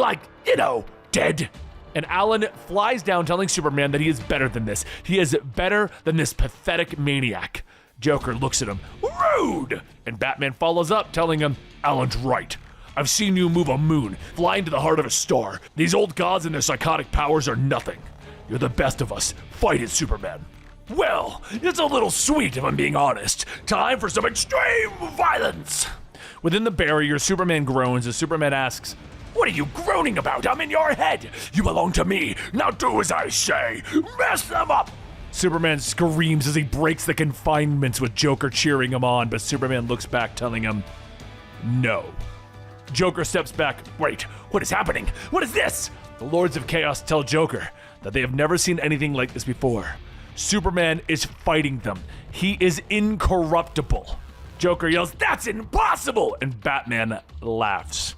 dead?" And Alan flies down, telling Superman that he is better than this. He is better than this pathetic maniac. Joker looks at him, "Rude!" And Batman follows up, telling him, "Alan's right. I've seen you move a moon, fly into the heart of a star. These old gods and their psychotic powers are nothing. You're the best of us. Fight it, Superman." Well, it's a little sweet if I'm being honest. Time for some extreme violence. Within the barrier, Superman groans as Superman asks, "What are you groaning about? I'm in your head. You belong to me. Now do as I say. Mess them up." Superman screams as he breaks the confinements, with Joker cheering him on, but Superman looks back, telling him, "No." Joker steps back. "Wait, what is happening? What is this?" The Lords of Chaos tell Joker that they have never seen anything like this before. Superman is fighting them. He is incorruptible. Joker yells, "That's impossible!" And Batman laughs.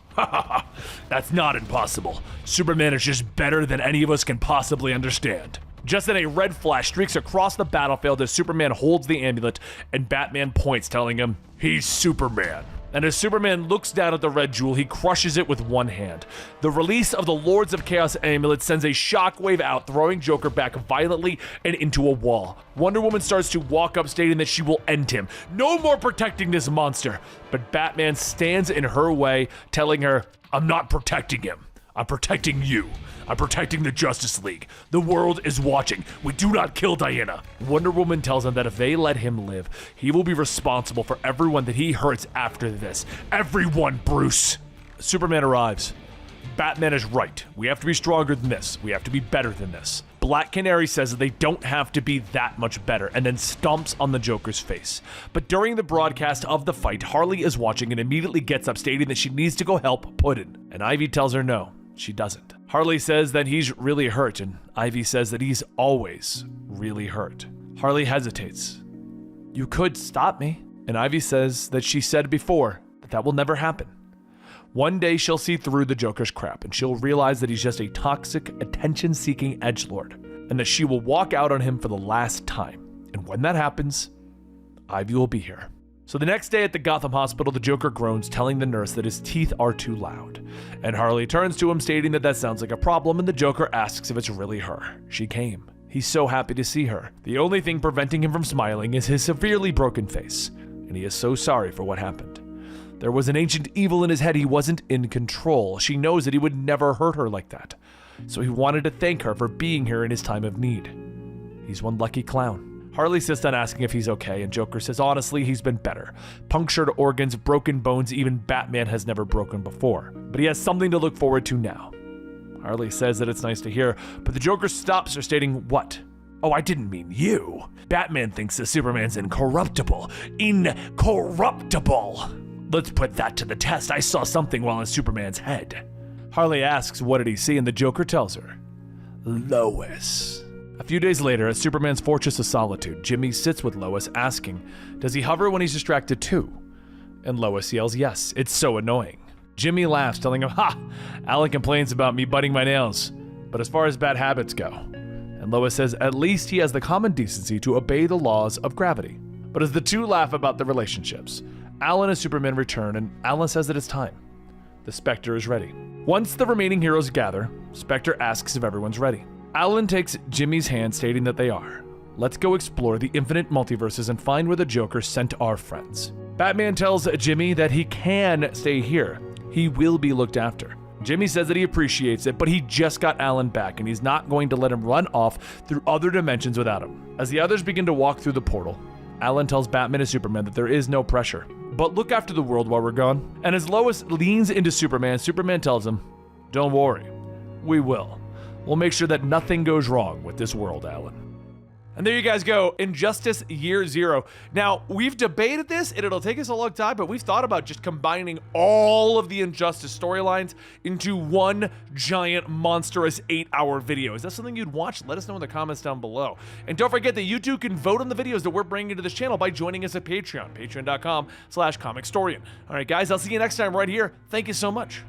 That's not impossible. Superman is just better than any of us can possibly understand. Just then, a red flash streaks across the battlefield as Superman holds the amulet, and Batman points, telling him, "He's Superman." And as Superman looks down at the red jewel, he crushes it with one hand. The release of the Lords of Chaos amulet sends a shockwave out, throwing Joker back violently and into a wall. Wonder Woman starts to walk up, stating that she will end him. No more protecting this monster. But Batman stands in her way, telling her, I'm not protecting him. I'm protecting you. I'm protecting the Justice League. The world is watching. We do not kill Diana. Wonder Woman tells him that if they let him live, he will be responsible for everyone that he hurts after this. Everyone, Bruce. Superman arrives. Batman is right. We have to be stronger than this. We have to be better than this. Black Canary says that they don't have to be that much better, and then stomps on the Joker's face. But during the broadcast of the fight, Harley is watching and immediately gets up, stating that she needs to go help Puddin'. And Ivy tells her no, she doesn't. Harley says that he's really hurt, and Ivy says that he's always really hurt. Harley hesitates. You could stop me. And Ivy says that she said before that that will never happen. One day she'll see through the Joker's crap, and she'll realize that he's just a toxic, attention-seeking edgelord, and that she will walk out on him for the last time. And when that happens, Ivy will be here. So the next day at the Gotham hospital, the Joker groans, telling the nurse that his teeth are too loud. And Harley turns to him, stating that that sounds like a problem, and the Joker asks if it's really her. She came. He's so happy to see her. The only thing preventing him from smiling is his severely broken face, and he is so sorry for what happened. There was an ancient evil in his head. He wasn't in control. She knows that he would never hurt her like that. So he wanted to thank her for being here in his time of need. He's one lucky clown. Harley insists on asking if he's okay, and Joker says honestly he's been better. Punctured organs, broken bones, even Batman has never broken before. But he has something to look forward to now. Harley says that it's nice to hear, but the Joker stops her, stating, what? Oh, I didn't mean you. Batman thinks that Superman's incorruptible. Incorruptible! Let's put that to the test. I saw something while in Superman's head. Harley asks what did he see, and the Joker tells her. Lois. A few days later, at Superman's Fortress of Solitude, Jimmy sits with Lois asking, does he hover when he's distracted too? And Lois yells yes, it's so annoying. Jimmy laughs, telling him, ha! Alan complains about me biting my nails, but as far as bad habits go. And Lois says at least he has the common decency to obey the laws of gravity. But as the two laugh about the relationships, Alan and Superman return, and Alan says that it's time. The Spectre is ready. Once the remaining heroes gather, Spectre asks if everyone's ready. Alan takes Jimmy's hand, stating that they are. Let's go explore the infinite multiverses and find where the Joker sent our friends. Batman tells Jimmy that he can stay here. He will be looked after. Jimmy says that he appreciates it, but he just got Alan back, and he's not going to let him run off through other dimensions without him. As the others begin to walk through the portal, Alan tells Batman and Superman that there is no pressure, but look after the world while we're gone. And as Lois leans into Superman, Superman tells him, don't worry, we will. We'll make sure that nothing goes wrong with this world, Alan. And there you guys go, Injustice Year Zero. Now, we've debated this, and it'll take us a long time, but we've thought about just combining all of the Injustice storylines into one giant, monstrous 8-hour video. Is that something you'd watch? Let us know in the comments down below. And don't forget that you too can vote on the videos that we're bringing to this channel by joining us at Patreon, patreon.com/Comicstorian. All right, guys, I'll see you next time right here. Thank you so much.